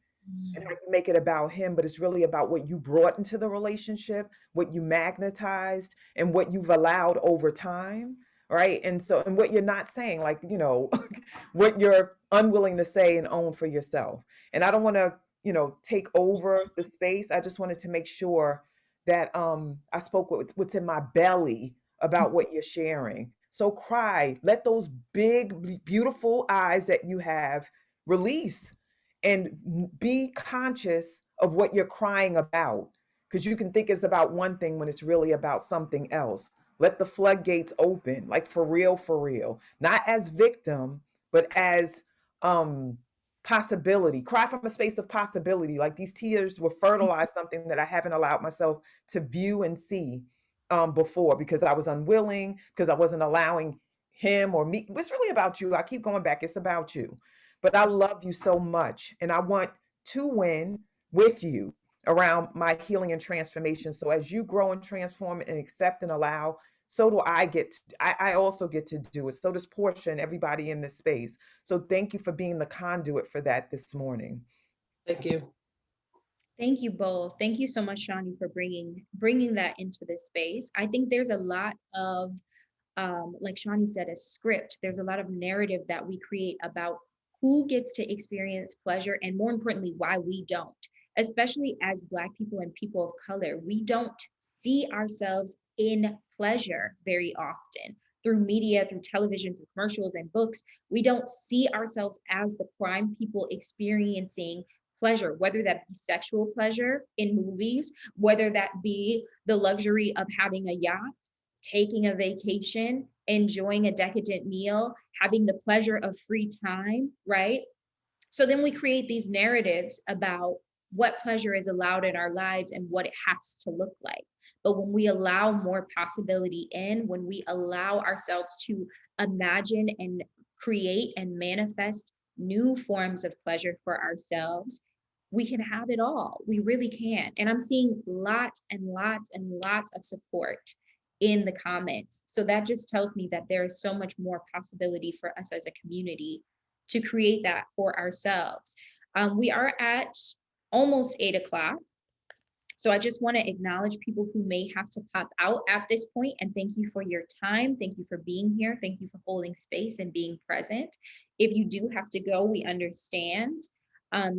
And how you make it about him, but it's really about what you brought into the relationship, what you magnetized, and what you've allowed over time, right? And so, and what you're not saying, like, you know, what you're unwilling to say and own for yourself. And I don't want to, you know, take over the space. I just wanted to make sure that I spoke with what's in my belly about what you're sharing. So cry, let those big, beautiful eyes that you have release and be conscious of what you're crying about, because you can think it's about one thing when it's really about something else. Let the floodgates open, like for real, not as victim, but as um possibility. Cry from a space of possibility. Like these tears will fertilize something that I haven't allowed myself to view and see before, because I was unwilling, because I wasn't allowing him or me. It's really about you. I keep going back. It's about you. But I love you so much, and I want to win with you around my healing and transformation. So as you grow and transform and accept and allow, so do I I also get to do it. So does Portia and everybody in this space. So thank you for being the conduit for that this morning. Thank you. Thank you both. Thank you so much, Shawnee, for bringing that into this space. I think there's a lot of, like Shawnee said, a script. There's a lot of narrative that we create about who gets to experience pleasure, and more importantly, why we don't. Especially as Black people and people of color, we don't see ourselves in pleasure very often. Through media, through television, through commercials and books, we don't see ourselves as the prime people experiencing pleasure, whether that be sexual pleasure in movies, whether that be the luxury of having a yacht, taking a vacation, enjoying a decadent meal, having the pleasure of free time, right? So then we create these narratives about what pleasure is allowed in our lives and what it has to look like. But when we allow more possibility in, when we allow ourselves to imagine and create and manifest new forms of pleasure for ourselves, we can have it all. We really can. And I'm seeing lots and lots and lots of support in the comments. So that just tells me that there is so much more possibility for us as a community to create that for ourselves. We are at almost 8 o'clock. So I just want to acknowledge people who may have to pop out at this point, and thank you for your time. Thank you for being here. Thank you for holding space and being present. If you do have to go, we understand.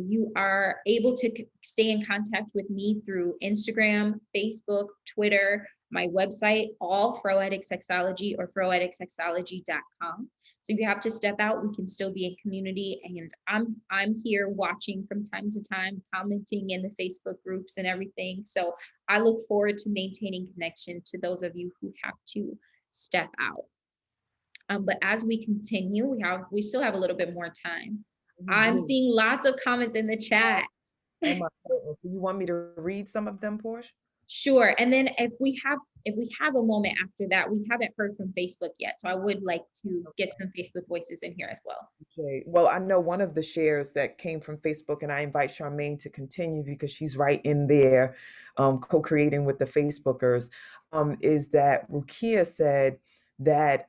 You are able to stay in contact with me through Instagram, Facebook, Twitter, my website, all Froetic Sexology or froeticsexology.com. So if you have to step out, we can still be in community, and I'm here watching from time to time, commenting in the Facebook groups and everything. So I look forward to maintaining connection to those of you who have to step out. But as we continue, we still have a little bit more time. I'm seeing lots of comments in the chat. Oh my goodness. Do you want me to read some of them, Portia? Sure. And then if we have a moment after that, we haven't heard from Facebook yet. So I would like to get some Facebook voices in here as well. Okay. Well, I know one of the shares that came from Facebook, and I invite Charmaine to continue because she's right in there, co-creating with the Facebookers, is that Rukia said that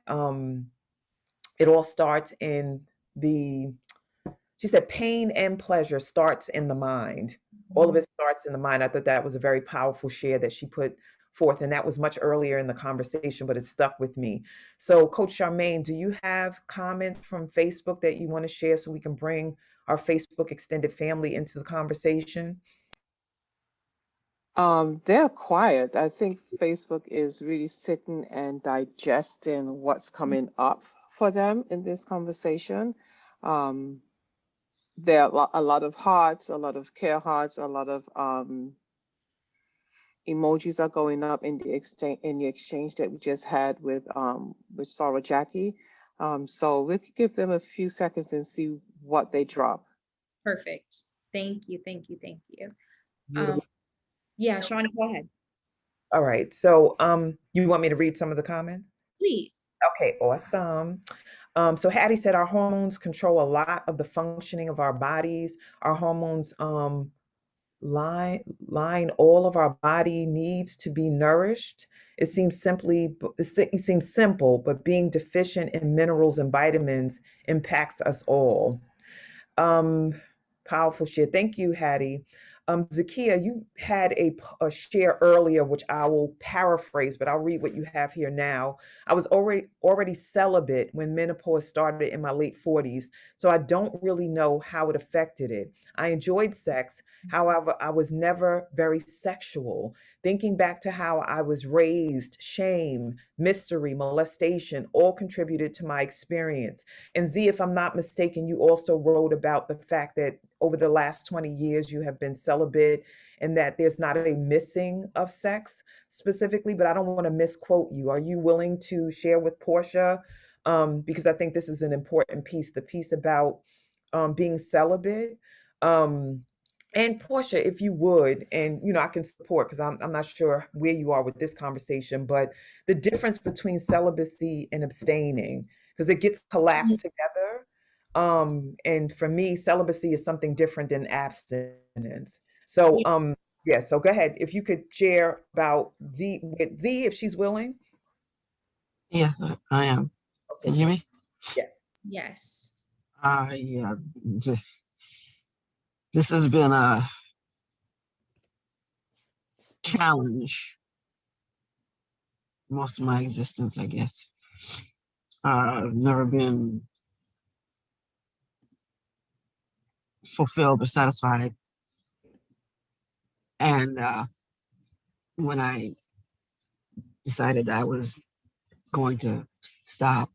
it all starts in she said, pain and pleasure starts in the mind. All of it starts in the mind. I thought that was a very powerful share that she put forth, and that was much earlier in the conversation, but it stuck with me. So, Coach Charmaine, do you have comments from Facebook that you want to share so we can bring our Facebook extended family into the conversation? They're quiet. I think Facebook is really sitting and digesting what's coming up for them in this conversation. There are a lot of hearts, a lot of care hearts, a lot of emojis are going up in the exchange that we just had with Sarah Jackie. So we could give them a few seconds and see what they drop. Perfect. Thank you. Yeah, Shawnee, go ahead. All right. So you want me to read some of the comments? Please. Okay, awesome. So Hattie said our hormones control a lot of the functioning of our bodies. Our hormones line all of our body needs to be nourished. It seems simple, but being deficient in minerals and vitamins impacts us all. Um, Powerful share. Thank you, Hattie. Zakia, you had a share earlier, which I will paraphrase, but I'll read what you have here now. I was already celibate when menopause started in my late 40s, so I don't really know how it affected it. I enjoyed sex, however, I was never very sexual. Thinking back to how I was raised, shame, mystery, molestation all contributed to my experience. And Z, if I'm not mistaken, you also wrote about the fact that over the last 20 years you have been celibate and that there's not a missing of sex specifically, but I don't want to misquote you. Are you willing to share with Portia? Because I think this is an important piece, the piece about being celibate. Um, and Portia, if you would, and I can support because I'm not sure where you are with this conversation, but the difference between celibacy and abstaining, because it gets collapsed together. And for me, celibacy is something different than abstinence. So, yeah, so go ahead. If you could share about Z with Z, if she's willing. Yes, I am. Okay, Can you hear me? yes. Yes. Yeah. This has been a challenge most of my existence, I guess. I've never been fulfilled or satisfied. And when I decided I was going to stop,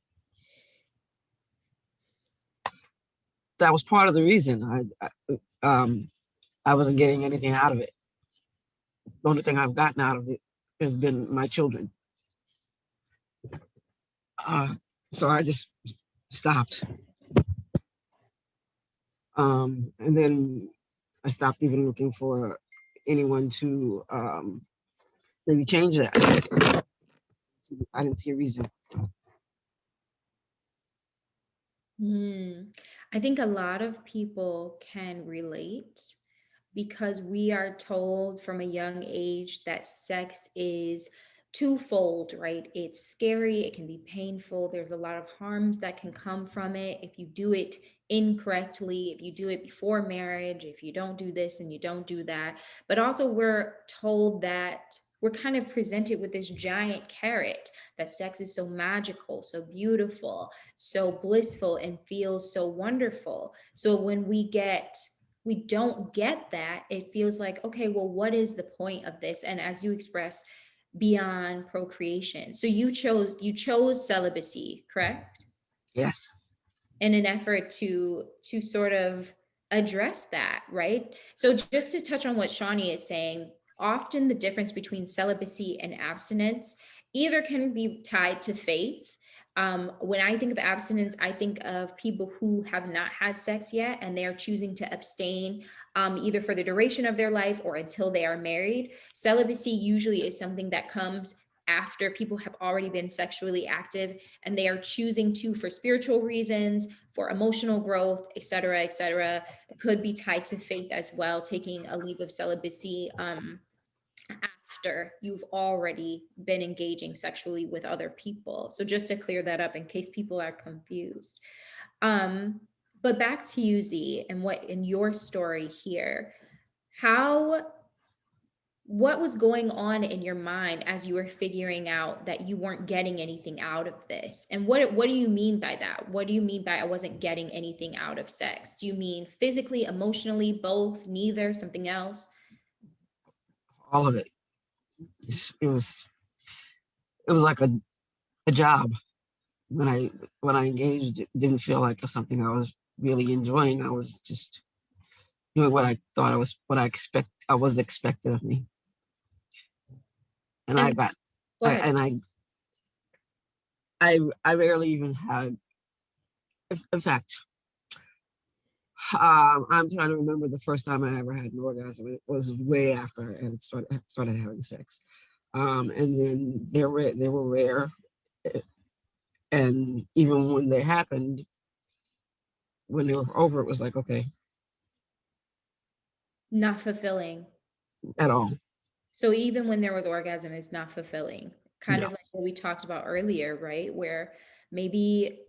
that was part of the reason. I wasn't getting anything out of it. The only thing I've gotten out of it has been my children. So I just stopped. And then I stopped even looking for anyone to maybe change that. I didn't see a reason. I think a lot of people can relate because we are told from a young age that sex is twofold, right? It's scary, it can be painful, there's a lot of harms that can come from it if you do it incorrectly, if you do it before marriage, if you don't do this and you don't do that. But also, we're told that we're kind of presented with this giant carrot that sex is so magical, so beautiful, so blissful, and feels so wonderful. So when we don't get that, it feels like, okay, well, what is the point of this? And as you expressed, beyond procreation. So you chose celibacy, correct? Yes. In an effort to sort of address that, right? So just to touch on what Shawnee is saying, often the difference between celibacy and abstinence either can be tied to faith. When I think of abstinence, I think of people who have not had sex yet and they are choosing to abstain, either for the duration of their life or until they are married. Celibacy usually is something that comes after people have already been sexually active and they are choosing to, for spiritual reasons, for emotional growth, et cetera, et cetera. It could be tied to faith as well, taking a leave of celibacy after you've already been engaging sexually with other people. So just to clear that up in case people are confused. But back to you, Z, and what in your story here, what was going on in your mind as you were figuring out that you weren't getting anything out of this? And what do you mean by that? What do you mean by I wasn't getting anything out of sex? Do you mean physically, emotionally, both, neither, something else? All of it. It was like a job. When I engaged, it didn't feel like something I was really enjoying. I was just doing what I thought I was expected of me. And I got, I rarely even had, in fact, I'm trying to remember the first time I ever had an orgasm. It was way after I had started having sex. And then they were rare. And even when they happened, when they were over, it was like, okay, Not fulfilling. at all. So even when there was orgasm, it's not fulfilling. Kind No. of like what we talked about earlier, right? Where maybe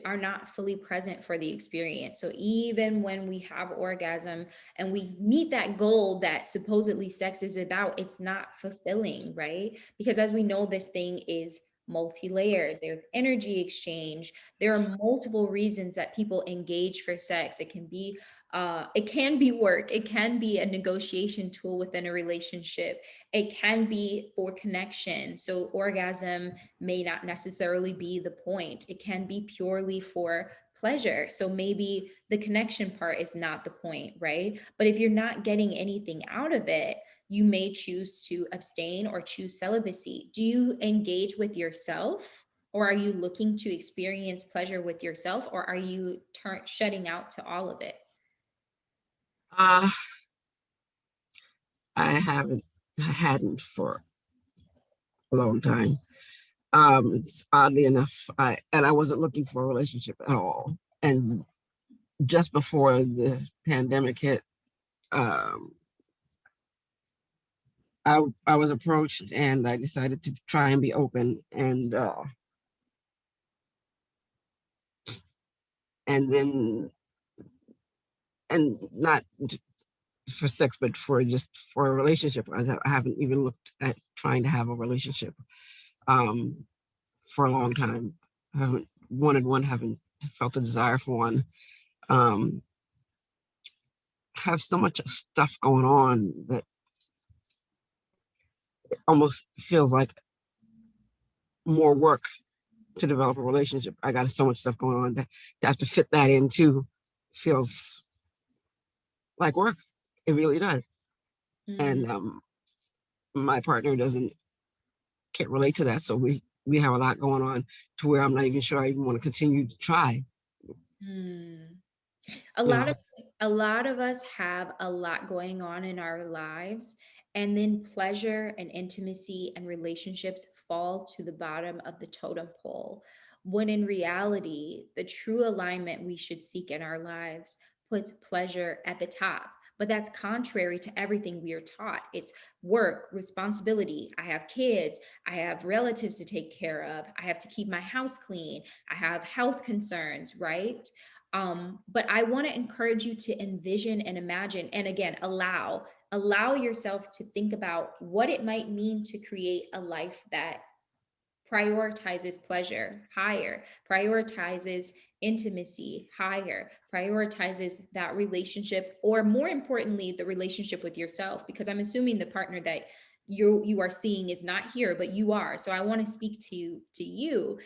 are not fully present for the experience. So even when we have orgasm and we meet that goal that supposedly sex is about, it's not fulfilling, right? Because as we know, this thing is multi-layered. There's energy exchange. There are multiple reasons that people engage for sex. It can be work. It can be a negotiation tool within a relationship. It can be for connection. So orgasm may not necessarily be the point. It can be purely for pleasure. So maybe the connection part is not the point, right? But if you're not getting anything out of it, you may choose to abstain or choose celibacy. Do you engage with yourself? Or are you looking to experience pleasure with yourself? Or are you shutting out to all of it? Uh, I hadn't for a long time. It's oddly enough, I wasn't looking for a relationship at all. And just before the pandemic hit, um, I was approached and I decided to try and be open and then and not for sex, but for just for a relationship. I haven't even looked at trying to have a relationship um, for a long time. I haven't wanted one, haven't felt a desire for one. Um, have so much stuff going on that it almost feels like more work to develop a relationship. I got so much stuff going on that to have to fit that into feels like work. It really does. And my partner can't relate to that. So we have a lot going on to where I'm not even sure I even want to continue to try. Mm. A You lot know, of a lot of us have a lot going on in our lives, and then pleasure and intimacy and relationships fall to the bottom of the totem pole. When in reality, the true alignment we should seek in our lives puts pleasure at the top. But that's contrary to everything we are taught. It's work, responsibility. I have kids. I have relatives to take care of. I have to keep my house clean. I have health concerns, right? But I want to encourage you to envision and imagine, and again, allow yourself to think about what it might mean to create a life that prioritizes pleasure higher, prioritizes intimacy higher, prioritizes that relationship, or more importantly, the relationship with yourself, because I'm assuming the partner that you are seeing is not here, but you are. So I want to speak to you.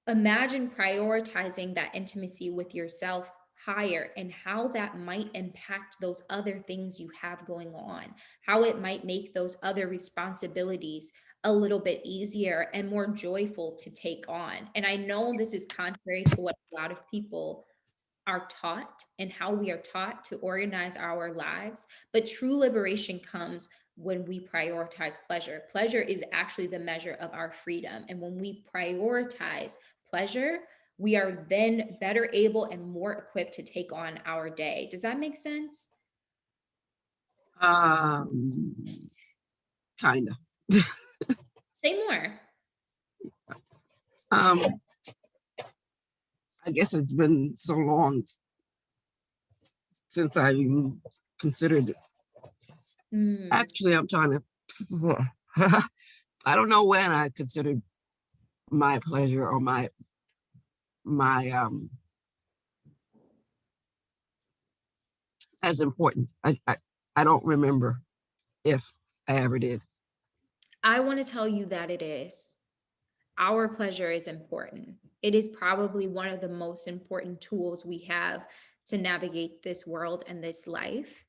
Imagine prioritizing that intimacy with yourself higher and how that might impact those other things you have going on, how it might make those other responsibilities a little bit easier and more joyful to take on. And I know this is contrary to what a lot of people are taught and how we are taught to organize our lives. But true liberation comes when we prioritize pleasure. Pleasure is actually the measure of our freedom. And when we prioritize pleasure, we are then better able and more equipped to take on our day. Does that make sense? kind of. Say more. um, I guess it's been so long since I even considered it. Mm. Actually, I'm trying to. I don't know when I considered my pleasure or my as important. I don't remember if I ever did. I want to tell you that it is. Our pleasure is important. It is probably one of the most important tools we have to navigate this world and this life.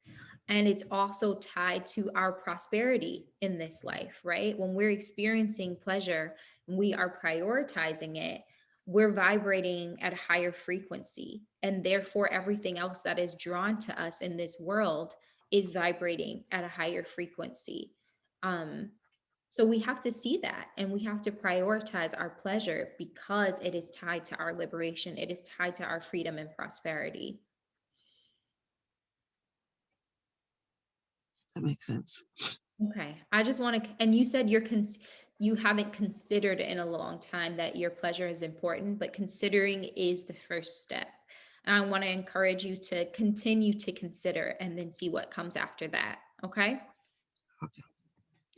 And it's also tied to our prosperity in this life, right? When we're experiencing pleasure and we are prioritizing it, we're vibrating at a higher frequency. And therefore, everything else that is drawn to us in this world is vibrating at a higher frequency. Um, So we have to see that, and we have to prioritize our pleasure because it is tied to our liberation. It is tied to our freedom and prosperity. That makes sense. Okay. I just want to, and you said you haven't considered in a long time that your pleasure is important, but considering is the first step. And I want to encourage you to continue to consider and then see what comes after that. Okay. Okay.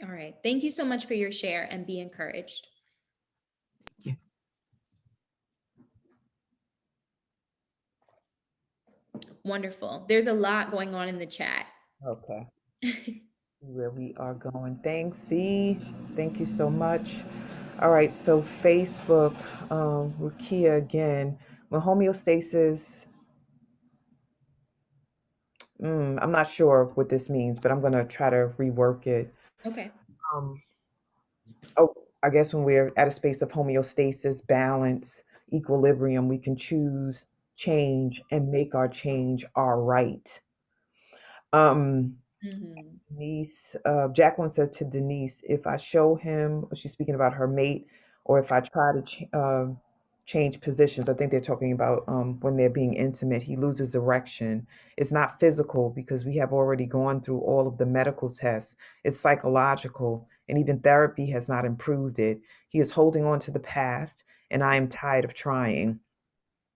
All right. Thank you so much for your share, and be encouraged. Thank you. Wonderful. There's a lot going on in the chat. Okay. Where we are going. Thanks, C. Thank you so much. All right, so Facebook, Rukia again. When homeostasis, I'm not sure what this means, but I'm gonna try to rework it. Okay. Um, oh, I guess when we're at a space of homeostasis, balance, equilibrium, we can choose change and make our change our right. Mhm. Denise, Jacqueline said to Denise, if I show him, she's speaking about her mate, or if I try to change positions, I think they're talking about when they're being intimate, he loses erection. It's not physical because we have already gone through all of the medical tests. It's psychological, and even therapy has not improved it. He is holding on to the past, and I am tired of trying.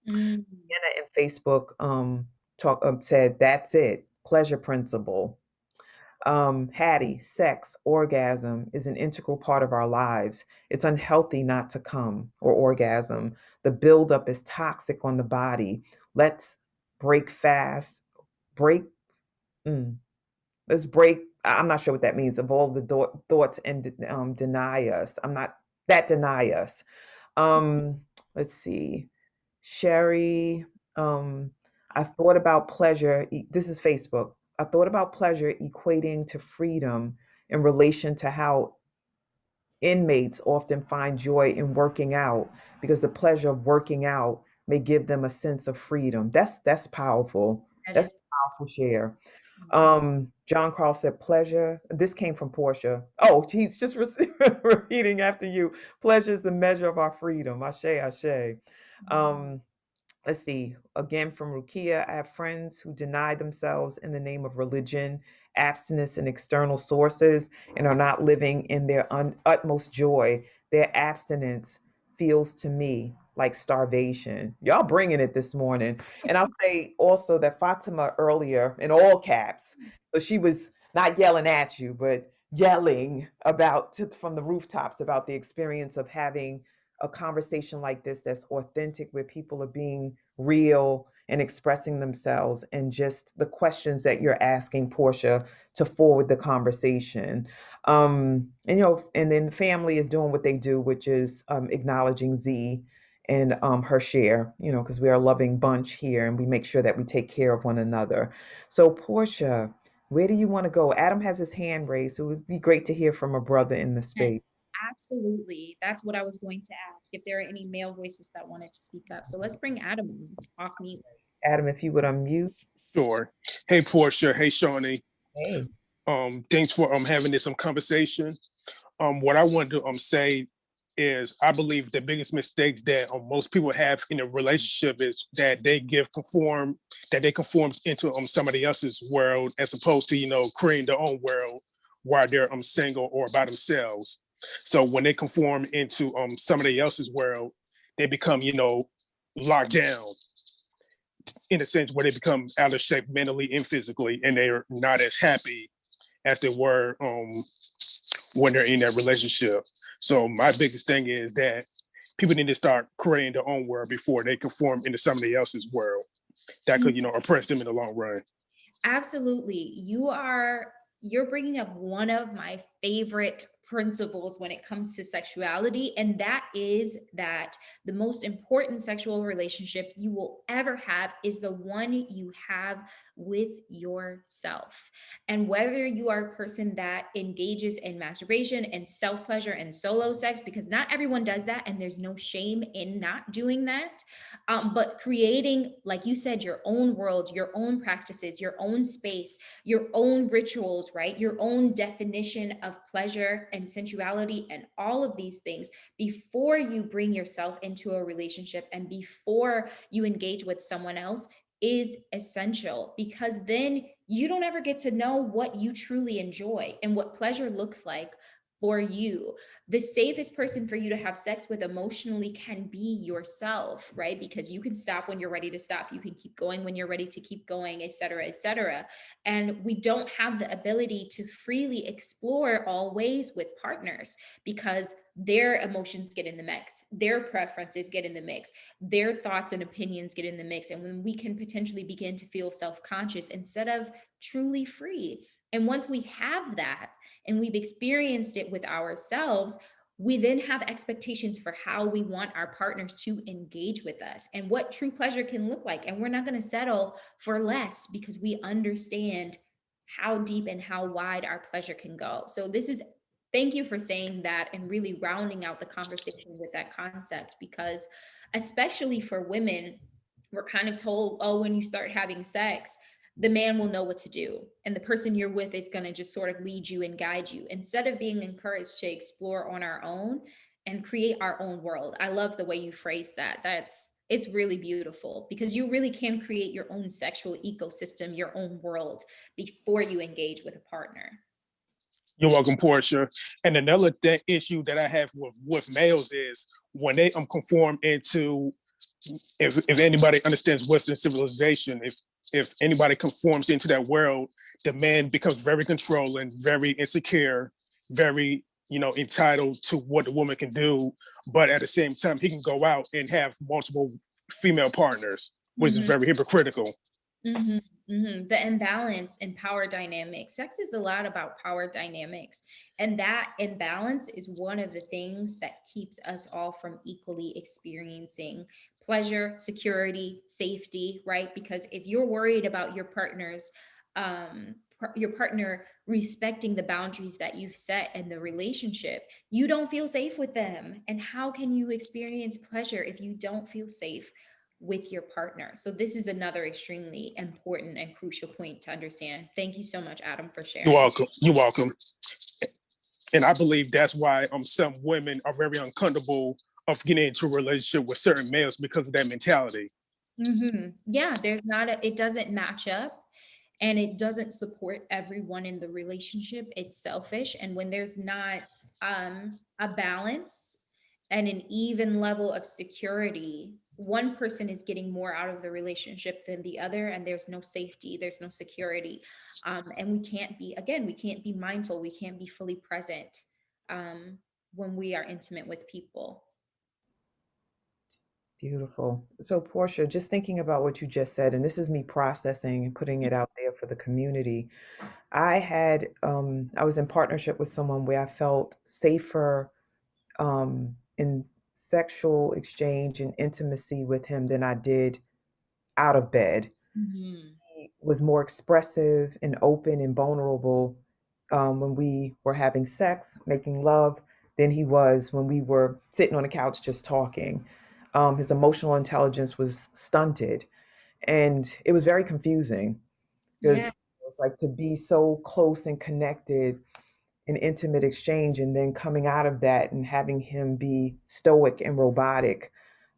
Mm. Anna in Facebook said, that's it, pleasure principle. Hattie, sex, orgasm is an integral part of our lives. It's unhealthy not to come or orgasm. The buildup is toxic on the body. Let's break fast. Break. Let's break. I'm not sure what that means. Of all the thoughts and deny us. I'm not that deny us. Let's see. Sherry, I thought about pleasure. This is Facebook. I thought about pleasure equating to freedom in relation to how inmates often find joy in working out because the pleasure of working out may give them a sense of freedom. That's powerful. That That's is. a powerful share. Mhm. John Carl said pleasure. This came from Portia. Oh, he's just repeating after you. Pleasure is the measure of our freedom. Ashe, ashe. Um, let's see, again from Rukia, I have friends who deny themselves in the name of religion, abstinence, and external sources, and are not living in their utmost joy. Their abstinence feels to me like starvation. Y'all bringing it this morning. And I'll say also that Fatima earlier, in all caps, so she was not yelling at you, but yelling from the rooftops about the experience of having a conversation like this that's authentic, where people are being real and expressing themselves, and just the questions that you're asking Portia to forward the conversation. And and then the family is doing what they do, which is acknowledging Z and her share, because we are a loving bunch here and we make sure that we take care of one another. So Portia, where do you want to go? Adam has his hand raised, so it would be great to hear from a brother in the Yes, space. absolutely. That's what I was going to ask, if there are any male voices that wanted to speak up. So let's bring Adam off mute. Adam, if you would unmute. Sure. Hey, Portia. Hey, Shawnee. Hey. Thanks for having this conversation. What I wanted to say is I believe the biggest mistakes that most people have in a relationship is that they conform into somebody else's world as opposed to creating their own world while they're single or by themselves. So when they conform into somebody else's world, they become locked down in a sense where they become out of shape mentally and physically, and they're not as happy as they were when they're in that relationship. So my biggest thing is that people need to start creating their own world before they conform into somebody else's world. That could, oppress them in the long run. Absolutely. You're bringing up one of my favorite principles when it comes to sexuality, and that is that the most important sexual relationship you will ever have is the one you have with yourself. And whether you are a person that engages in masturbation and self-pleasure and solo sex, because not everyone does that, and there's no shame in not doing that, but creating, like you said, your own world, your own practices, your own space, your own rituals, right? Your own definition of pleasure and sensuality and all of these things before you bring yourself into a relationship and before you engage with someone else is essential, because then you don't ever get to know what you truly enjoy and what pleasure looks like for you. The safest person for you to have sex with emotionally can be yourself, right? Because you can stop when you're ready to stop, you can keep going when you're ready to keep going, et cetera, et cetera. And we don't have the ability to freely explore all ways with partners because their emotions get in the mix, their preferences get in the mix, their thoughts and opinions get in the mix. And when we can potentially begin to feel self-conscious instead of truly free. And once we have that and we've experienced it with ourselves, we then have expectations for how we want our partners to engage with us and what true pleasure can look like. And we're not going to settle for less because we understand how deep and how wide our pleasure can go. So thank you for saying that and really rounding out the conversation with that concept, because especially for women, we're kind of told, oh, when you start having sex, the man will know what to do. And the person you're with is going to just sort of lead you and guide you instead of being encouraged to explore on our own and create our own world. I love the way you phrase that. It's really beautiful because you really can create your own sexual ecosystem, your own world before you engage with a partner. You're welcome, Portia. And another issue that I have with males is when they conform into, if anybody understands Western civilization, if anybody conforms into that world, the man becomes very controlling, very insecure, very entitled to what the woman can do. But at the same time, he can go out and have multiple female partners, which is very hypocritical. Mm-hmm. Mm-hmm. The imbalance in power dynamics. Sex is a lot about power dynamics. And that imbalance is one of the things that keeps us all from equally experiencing pleasure, security, safety, right? Because if you're worried about your your partner respecting the boundaries that you've set in the relationship, you don't feel safe with them. And how can you experience pleasure if you don't feel safe with your partner? So this is another extremely important and crucial point to understand. Thank you so much, Adam, for sharing. You're welcome. You're welcome. And I believe that's why some women are very uncomfortable of getting into a relationship with certain males because of that mentality. Mm-hmm. Yeah, it doesn't match up and it doesn't support everyone in the relationship. It's selfish. And when there's not a balance and an even level of security, one person is getting more out of the relationship than the other, and there's no safety, there's no security. And we can't be mindful, we can't be fully present when we are intimate with people. Beautiful. So, Portia, just thinking about what you just said, and this is me processing and putting it out there for the community. I was in partnership with someone where I felt safer in sexual exchange and intimacy with him than I did out of bed. Mm-hmm. He was more expressive and open and vulnerable when we were having sex, making love, than he was when we were sitting on the couch just talking. His emotional intelligence was stunted, and it was very confusing because Yeah. it's like to be so close and connected in intimate exchange, and then coming out of that and having him be stoic and robotic.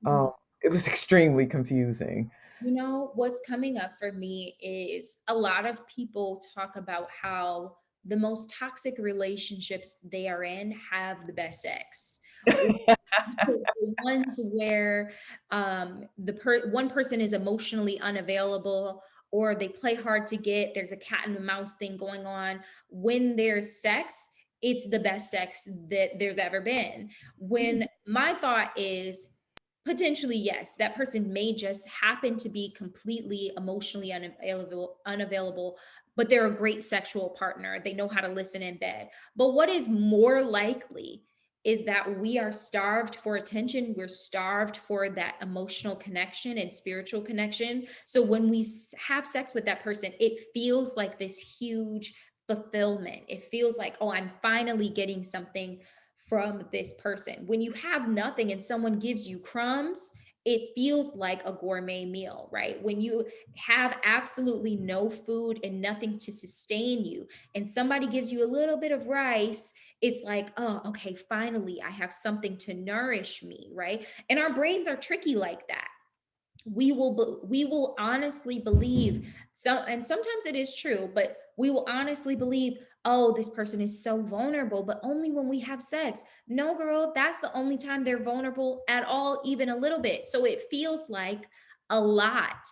Um, it was extremely confusing. You know, what's coming up for me is a lot of people talk about how the most toxic relationships they are in have the best sex. The ones where one person is emotionally unavailable or they play hard to get, there's a cat and mouse thing going on. When there's sex, it's the best sex that there's ever been. When my thought is, potentially, yes, that person may just happen to be completely emotionally unavailable, but they're a great sexual partner. They know how to listen in bed. But what is more likely is that we are starved for attention. We're starved for that emotional connection and spiritual connection. So when we have sex with that person, it feels like this huge fulfillment. It feels like, oh, I'm finally getting something from this person. When you have nothing and someone gives you crumbs it feels like a gourmet meal, right? When you have absolutely no food and nothing to sustain you, and somebody gives you a little bit of rice, it's like, oh, okay, finally, I have something to nourish me, right? And our brains are tricky like that. We will honestly believe, so, and sometimes it is true, but we will honestly believe, oh, this person is so vulnerable, but only when we have sex. No, girl, that's the only time they're vulnerable at all, even a little bit. So it feels like a lot.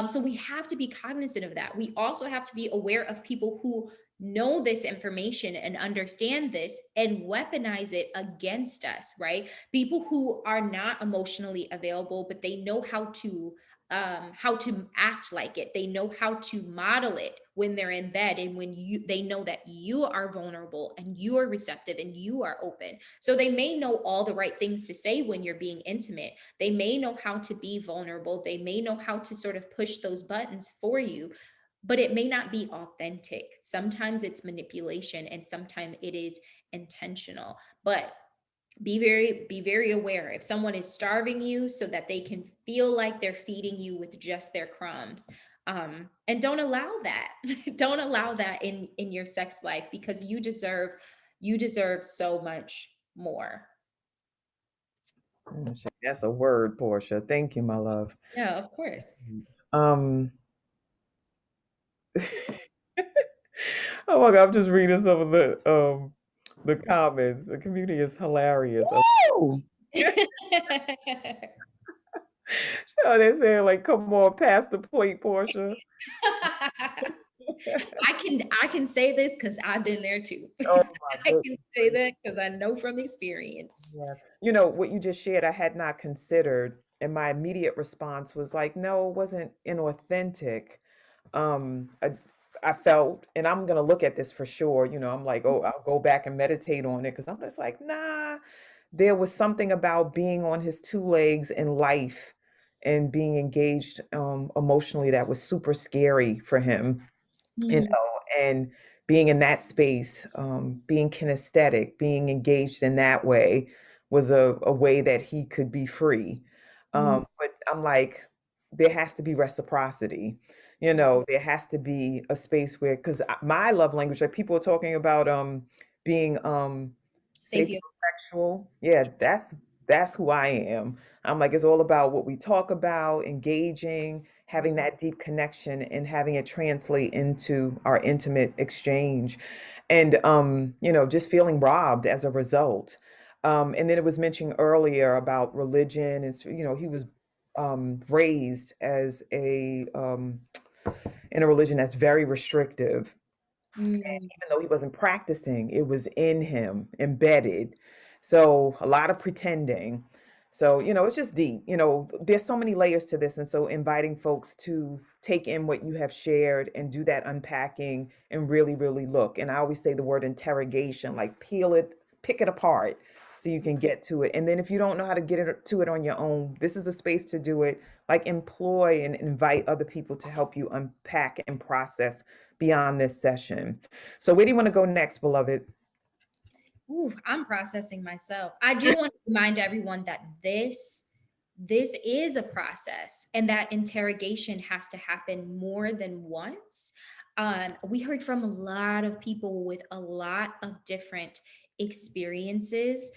So we have to be cognizant of that. We also have to be aware of people who know this information and understand this and weaponize it against us, right? People who are not emotionally available, but they know how to act like it. They know how to model it when they're in bed, and when they know that you are vulnerable and you are receptive and you are open. So they may know all the right things to say when you're being intimate. They may know how to be vulnerable. They may know how to sort of push those buttons for you, but it may not be authentic. Sometimes it's manipulation and sometimes it is intentional. But be very aware if someone is starving you so that they can feel like they're feeding you with just their crumbs. And don't allow that. Don't allow that in your sex life, because you deserve so much more. That's a word, Portia. Thank you, my love. Yeah, of course. Um, oh my God, I'm just reading some of the comments. The community is hilarious. Woo! So they're saying like, "Come on, pass the plate, Portia." I can say this because I've been there too. Oh my I can say goodness. that because I know from experience. Yeah. You know, what you just shared, I had not considered, and my immediate response was like, no, it wasn't inauthentic. I felt, and I'm gonna look at this for sure, I'm like, oh, I'll go back and meditate on it, because I'm just like, nah, there was something about being on his two legs in life and being engaged emotionally that was super scary for him, Mm, and being in that space, being kinesthetic, being engaged in that way was a way that he could be free. mm, But I'm like, there has to be reciprocity. There has to be a space where, because my love language, like people are talking about being Sapio. sapiosexual. Yeah, that's who I am. I'm like, it's all about what we talk about, engaging, having that deep connection, and having it translate into our intimate exchange. And just feeling robbed as a result. And then it was mentioned earlier about religion, and he was raised as in a religion that's very restrictive. Mm, Even though he wasn't practicing, it was in him, embedded. So a lot of pretending. So, it's just deep. There's so many layers to this. And so inviting folks to take in what you have shared and do that unpacking and really, really look. And I always say the word interrogation, like peel it, pick it apart so you can get to it. And then if you don't know how to get to it on your own, this is a space to do it. Like employ and invite other people to help you unpack and process beyond this session. So where do you want to go next, beloved? ooh, I'm processing myself. I do want to remind everyone that this is a process, and that interrogation has to happen more than once. We heard from a lot of people with a lot of different experiences,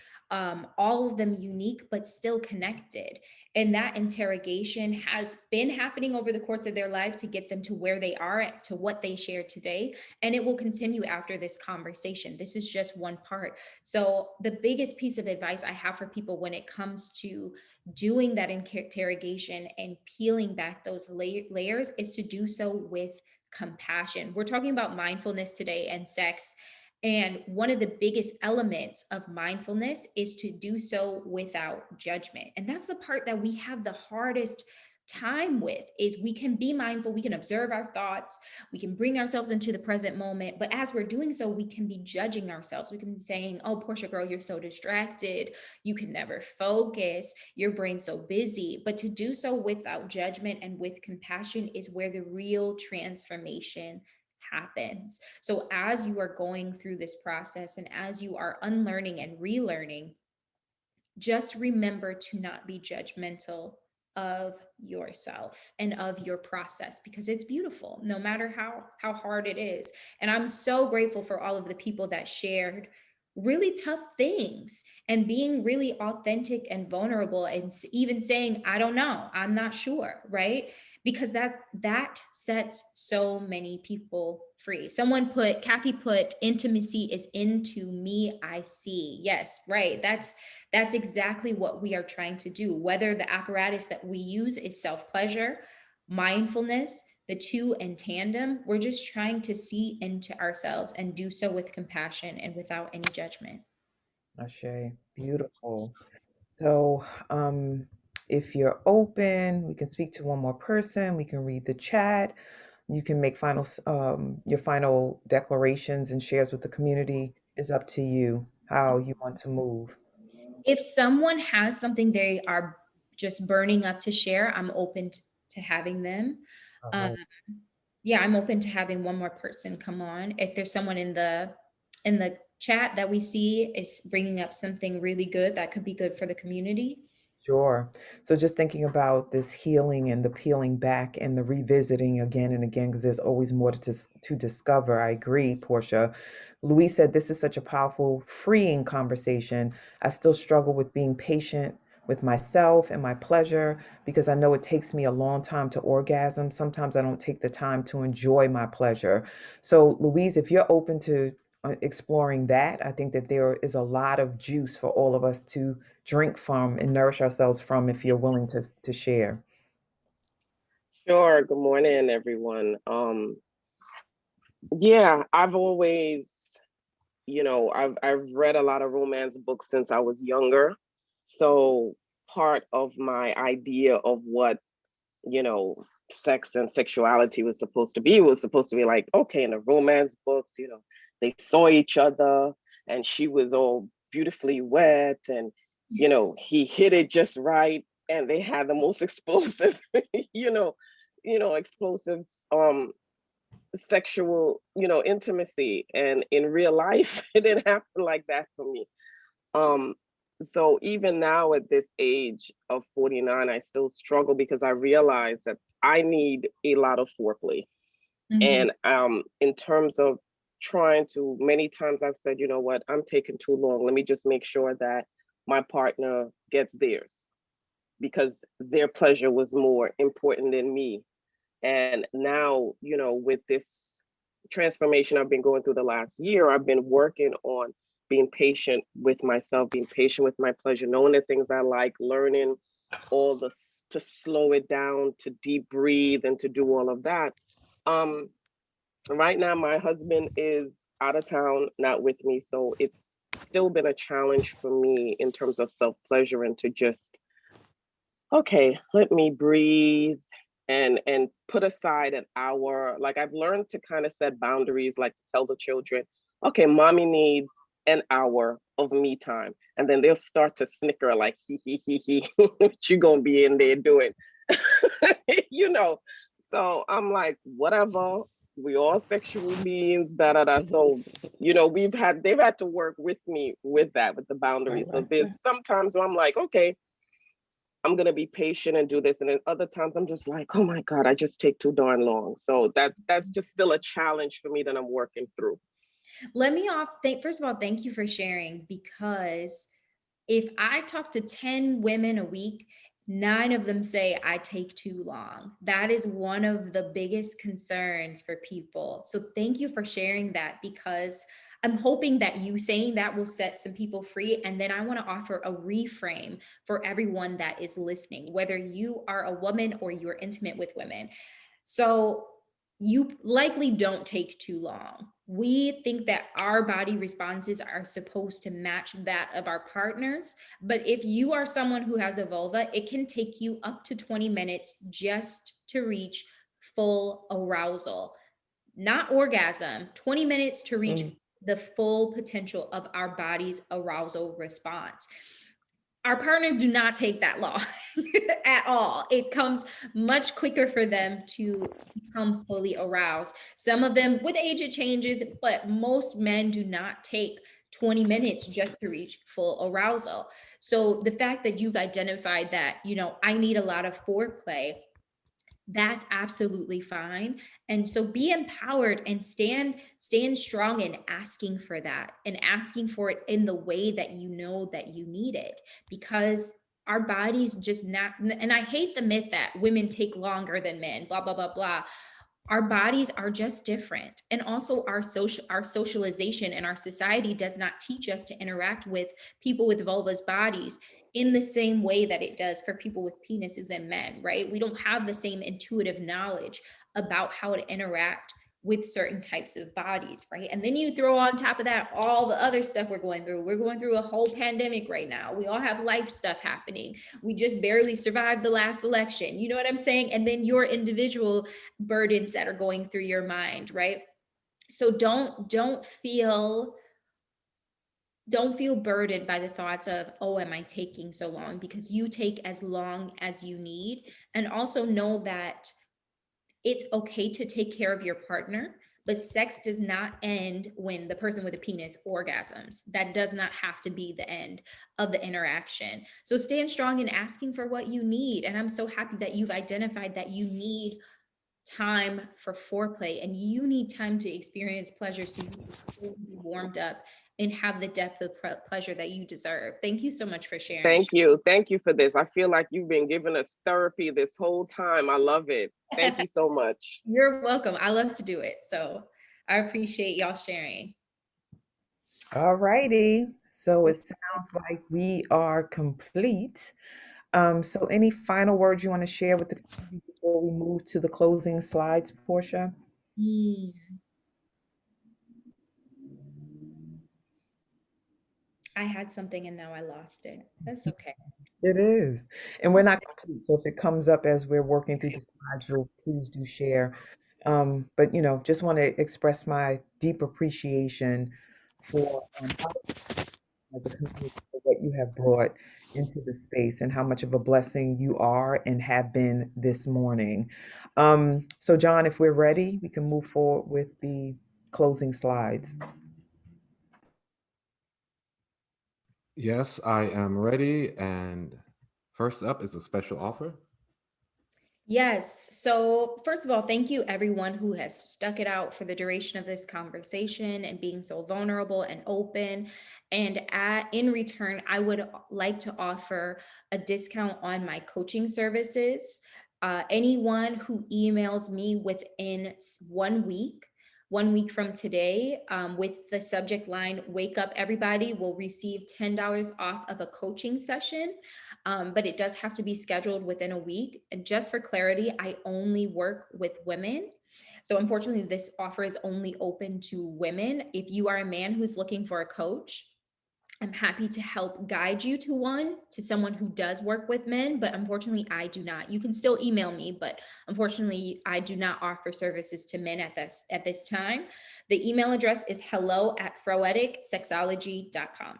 all of them unique but still connected. And that interrogation has been happening over the course of their life to get them to where they are, to what they share today. And it will continue after this conversation. This is just one part. So, the biggest piece of advice I have for people when it comes to doing that interrogation and peeling back those layers is to do so with compassion. We're talking about mindfulness today and sex. And one of the biggest elements of mindfulness is to do so without judgment. And that's the part that we have the hardest time with. Is we can be mindful, we can observe our thoughts, we can bring ourselves into the present moment, but as we're doing so, we can be judging ourselves. We can be saying, oh, Portia girl, you're so distracted, you can never focus, your brain's so busy. But to do so without judgment and with compassion is where the real transformation happens. So as you are going through this process and as you are unlearning and relearning, just remember to not be judgmental of yourself and of your process, because it's beautiful no matter how hard it is. And I'm so grateful for all of the people that shared really tough things and being really authentic and vulnerable, and even saying, I don't know, I'm not sure, right? Because that sets so many people free. Kathy put, intimacy is into me, I see. Yes, right. That's exactly what we are trying to do. Whether the apparatus that we use is self-pleasure, mindfulness, the two in tandem, we're just trying to see into ourselves and do so with compassion and without any judgment. Ashe, beautiful. So, if you're open, we can speak to one more person. We can read the chat. You can make your final declarations and shares with the community. Is up to you how you want to move. If someone has something they are just burning up to share, I'm open to having them. All Um, right. yeah, I'm open to having one more person come on. If there's someone in the chat that we see is bringing up something really good that could be good for the community. Sure. So just thinking about this healing and the peeling back and the revisiting again and again, because there's always more to discover. I agree, Portia. Louise said this is such a powerful, freeing conversation. I still struggle with being patient with myself and my pleasure because I know it takes me a long time to orgasm. Sometimes I don't take the time to enjoy my pleasure. So, Louise, if you're open to exploring that, I think that there is a lot of juice for all of us to drink from and nourish ourselves from if you're willing to share. Sure. Good morning, everyone. Yeah, I've always, I've read a lot of romance books since I was younger. So part of my idea of what, you know, sex and sexuality was supposed to be like, okay, in the romance books, they saw each other and she was all beautifully wet and, he hit it just right and they had the most explosive, explosive sexual, intimacy. And in real life, it didn't happen like that for me. Um, so even now at this age of 49, I still struggle because I realize that I need a lot of foreplay. Mhm. And in terms of trying to, many times I've said, you know what, I'm taking too long. Let me just make sure that my partner gets theirs because their pleasure was more important than me. And now, with this transformation I've been going through the last year, I've been working on being patient with myself, being patient with my pleasure, knowing the things I like, learning all this to slow it down, to deep breathe, and to do all of that. Um, right now, my husband is out of town, not with me. So it's still been a challenge for me in terms of self pleasure and to just okay, let me breathe and put aside an hour. Like I've learned to kind of set boundaries, like to tell the children, okay, mommy needs an hour of me time. And then they'll start to snicker like he, what you gonna be in there doing? you know. So I'm like, whatever. We all sexual beings, da da da. So, they've had to work with me with that, with the boundaries. So there's sometimes where I'm like, okay, I'm gonna be patient and do this. And then other times I'm just like, oh my God, I just take too darn long. So that's just still a challenge for me that I'm working through. First of all, thank you for sharing, because if I talk to 10 women a week, 9 of them say I take too long. That is one of the biggest concerns for people. So thank you for sharing that, because I'm hoping that you saying that will set some people free. And then I want to offer a reframe for everyone that is listening, whether you are a woman or you're intimate with women. So you likely don't take too long. We think that our body responses are supposed to match that of our partners. But if you are someone who has a vulva, it can take you up to 20 minutes just to reach full arousal, not orgasm, 20 minutes to reach the full potential of our body's arousal response. Our partners do not take that long at all. It comes much quicker for them to become fully aroused. Some of them with age it changes, but most men do not take 20 minutes just to reach full arousal. So the fact that you've identified that, I need a lot of foreplay, that's absolutely fine. And so be empowered and stand strong in asking for that, and asking for it in the way that you know that you need it, because our bodies just not, and I hate the myth that women take longer than men, blah, blah, blah, blah. Our bodies are just different. And also our socialization and our society does not teach us to interact with people with vulvas bodies in the same way that it does for people with penises and men, right? We don't have the same intuitive knowledge about how to interact with certain types of bodies, right? And then you throw on top of that all the other stuff we're going through. We're going through a whole pandemic right now. We all have life stuff happening. We just barely survived the last election. You know what I'm saying? And then your individual burdens that are going through your mind, right? So don't feel burdened by the thoughts of, oh, am I taking so long? Because you take as long as you need. And also know that it's okay to take care of your partner, but sex does not end when the person with a penis orgasms. That does not have to be the end of the interaction. So stand strong in asking for what you need. And I'm so happy that you've identified that you need time for foreplay and you need time to experience pleasure so you can be warmed up and have the depth of pleasure that you deserve. Thank you so much for sharing. Thank you. Thank you for this. I feel like you've been giving us therapy this whole time. I love it. Thank you so much. You're welcome. I love to do it. So I appreciate y'all sharing. All righty. So it sounds like we are complete. So any final words you want to share with the community before we move to the closing slides, Portia? I had something and now I lost it. That's okay. It is. And we're not complete. So if it comes up as we're working through the slides, please do share. But, just want to express my deep appreciation for as a community for what you have brought into the space and how much of a blessing you are and have been this morning. So John, if we're ready, we can move forward with the closing slides. Yes, I am ready. And first up is a special offer. Yes. So first of all, thank you everyone who has stuck it out for the duration of this conversation and being so vulnerable and open. And in return, I would like to offer a discount on my coaching services. Anyone who emails me within 1 week, 1 week from today, with the subject line, "Wake Up Everybody," will receive $10 off of a coaching session. But it does have to be scheduled within a week. And just for clarity, I only work with women. So unfortunately, this offer is only open to women. If you are a man who's looking for a coach, I'm happy to help guide you to someone who does work with men, but unfortunately I do not. You can still email me, but unfortunately I do not offer services to men at this time. The email address is hello@froeticsexology.com.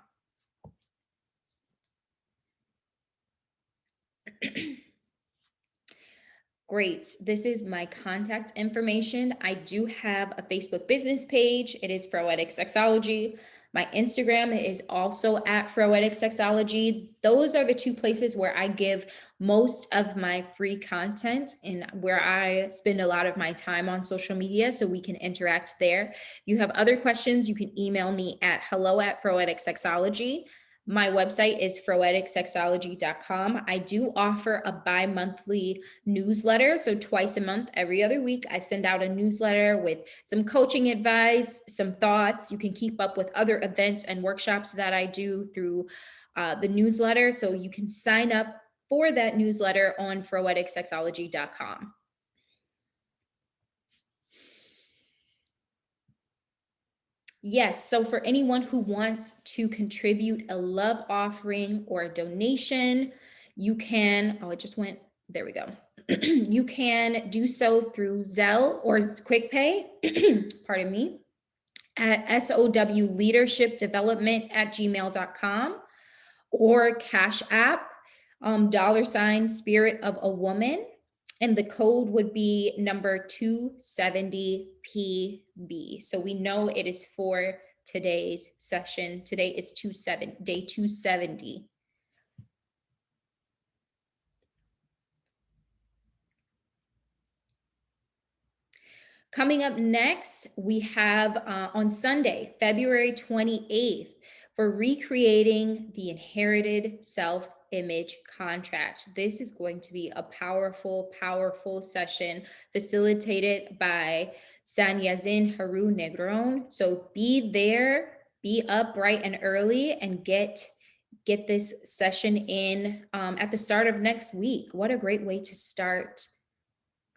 Great. This is my contact information. I do have a Facebook business page. It is Froetic Sexology. My Instagram is also at Froetic Sexology. Those are the two places where I give most of my free content and where I spend a lot of my time on social media, so we can interact there. If you have other questions, you can email me at hello@froeticsexology. My website is froeticsexology.com. I do offer a bi-monthly newsletter. So twice a month, every other week, I send out a newsletter with some coaching advice, some thoughts. You can keep up with other events and workshops that I do through the newsletter. So you can sign up for that newsletter on froeticsexology.com. Yes, so for anyone who wants to contribute a love offering or a donation, you can, oh, it just went, there we go. You can do so through Zelle or QuickPay, pardon me, at sowleadershipdevelopment@gmail.com, or Cash App, $Spirit of a Woman. And the code would be number 270PB. So we know it is for today's session. Today is day 270. Coming up next, we have on Sunday, February 28th, for recreating the inherited self-image contract. This is going to be a powerful, powerful session facilitated by Sanyazin Haru Negron. So be there, be up bright and early, and get this session in at the start of next week. What a great way to start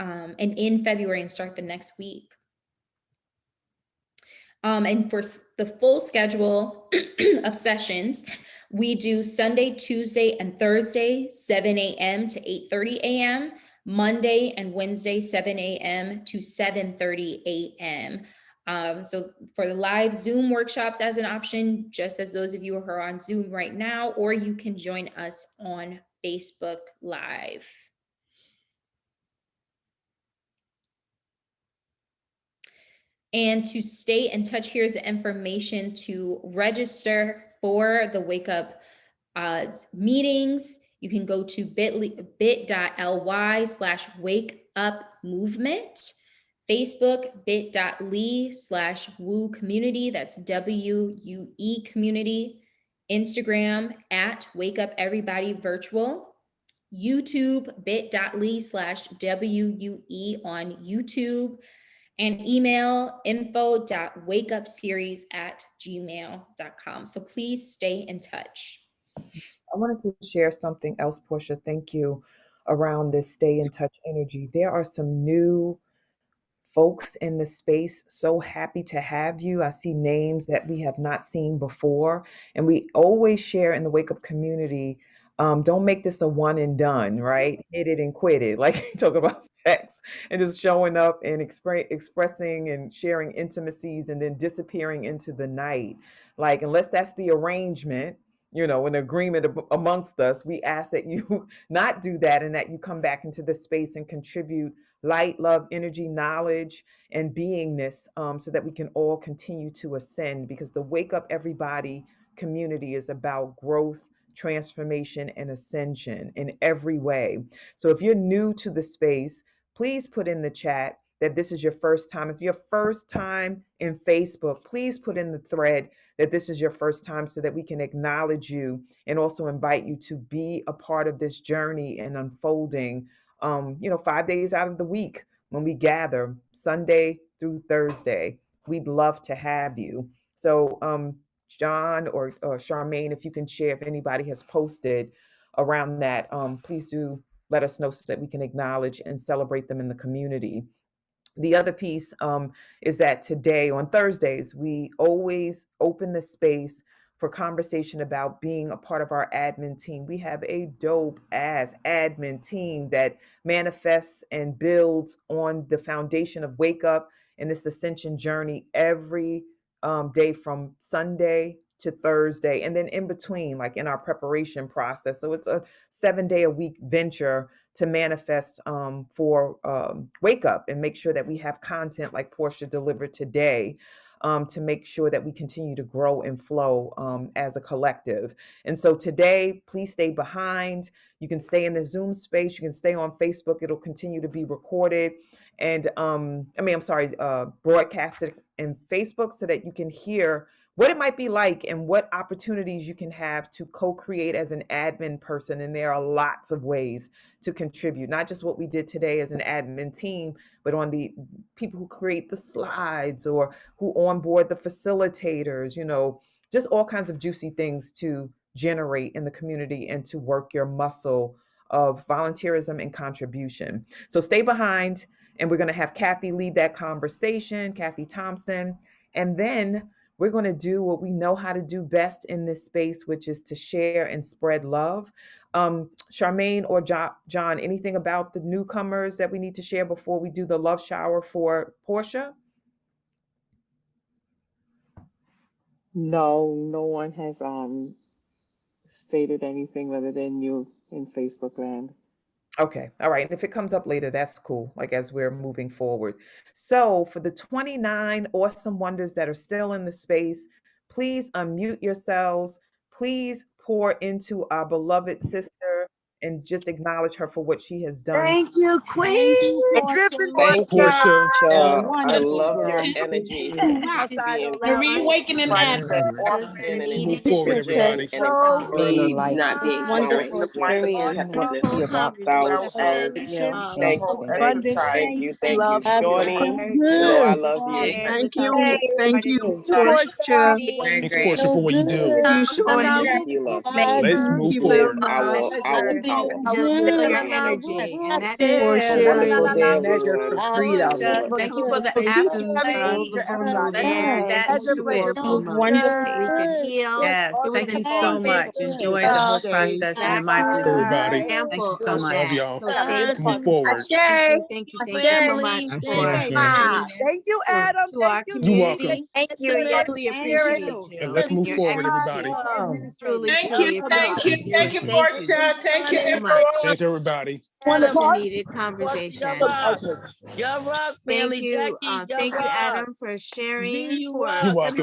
and in February and start the next week. And for the full schedule of sessions, we do Sunday, Tuesday, and Thursday, 7 a.m. to 8:30 a.m., Monday and Wednesday, 7 a.m. to 7:30 a.m. So for the live Zoom workshops as an option, just as those of you who are on Zoom right now, or you can join us on Facebook Live. And to stay in touch, here's the information to register for the Wake Up meetings. You can go to bit.ly/wake up movement, Facebook, bit.ly/woo community, that's WUE community, Instagram @wake up everybody virtual, YouTube, bit.ly/WUE on YouTube, and email info.wakeupseries@gmail.com. So please stay in touch. I wanted to share something else, Portia. Thank you. Around this stay in touch energy. There are some new folks in the space. So happy to have you. I see names that we have not seen before. And we always share in the Wake Up community. Don't make this a one and done, right? Hit it and quit it. Like you talk about sex and just showing up and expressing and sharing intimacies and then disappearing into the night. Like, unless that's the arrangement, an agreement amongst us, we ask that you not do that and that you come back into the space and contribute light, love, energy, knowledge, and beingness, so that we can all continue to ascend, because the Wake Up Everybody community is about growth, transformation, and ascension in every way. So if you're new to the space, please put in the chat that this is your first time. If you're first time in Facebook, please put in the thread that this is your first time, so that we can acknowledge you and also invite you to be a part of this journey and unfolding 5 days out of the week when we gather, Sunday through Thursday. We'd love to have you. So John or Charmaine, if you can share if anybody has posted around that, please do let us know so that we can acknowledge and celebrate them in the community. The other piece is that today, on Thursdays, we always open the space for conversation about being a part of our admin team. We have a dope ass admin team that manifests and builds on the foundation of Wake Up and this ascension journey every day from Sunday to Thursday, and then in between, like in our preparation process. So it's a 7-day-a-week venture to manifest for Wake Up and make sure that we have content like Portia delivered today, to make sure that we continue to grow and flow as a collective. And so today, please stay behind. You can stay in the Zoom space. You can stay on Facebook. It'll continue to be recorded and broadcasted in Facebook, so that you can hear what it might be like and what opportunities you can have to co-create as an admin person. And there are lots of ways to contribute, not just what we did today as an admin team, but on the people who create the slides or who onboard the facilitators, just all kinds of juicy things to generate in the community and to work your muscle of volunteerism and contribution. So stay behind, and we're going to have Kathy lead that conversation, Kathy Thompson, and then we're going to do what we know how to do best in this space, which is to share and spread love. Charmaine or John, anything about the newcomers that we need to share before we do the love shower for Portia? No, no one has stated anything other than you in Facebook land. Okay. All right. And if it comes up later, that's cool, like as we're moving forward. So for the 29 awesome wonders that are still in the space, please unmute yourselves. Please pour into our beloved sister and just acknowledge her for what she has done. Thank you, Thank Queen. you, Dripping Thanks, Thank you, Portia. Portia. I Wonderful love your girl. energy. And Thank you for outside being of here. Marie Awakening Thank and you for walking walking in in and Move being forward, consistent everybody. and so be not being fun, flowing wonderful with happiness wonderful about our conversation, thank you, thank you, abundant thank you, things. thank you, so Shawnee. You know I good. love you. Thank Hey, you, Portia. Portia. Very Thanks, great. Portia, for So what you do. good. And I Thank will you, love. Let's move You forward. Our power. I will Good. say, Wonderful day, everyone. Portia, Hallelujah. thank you for the accolades. Yes. Measure for your It was future. wonderful. Good. Yes, thank you so much. Enjoyed the whole process and the Thanks, mindfulness. everybody. Thank you so Love much. y'all. Bye. Move forward. Ashe. Family. Thank you, Adam. Thank you, You're Nikki. welcome. Thank you. Yes, dear. And let's move forward, everybody. Administrator. Thank you, Portia. Thank you, everyone. Thanks, everybody. Wonderful. Y'all rock. Y'all rock, family. Jackie, y'all rock. Z, you You're rock. welcome. Everybody.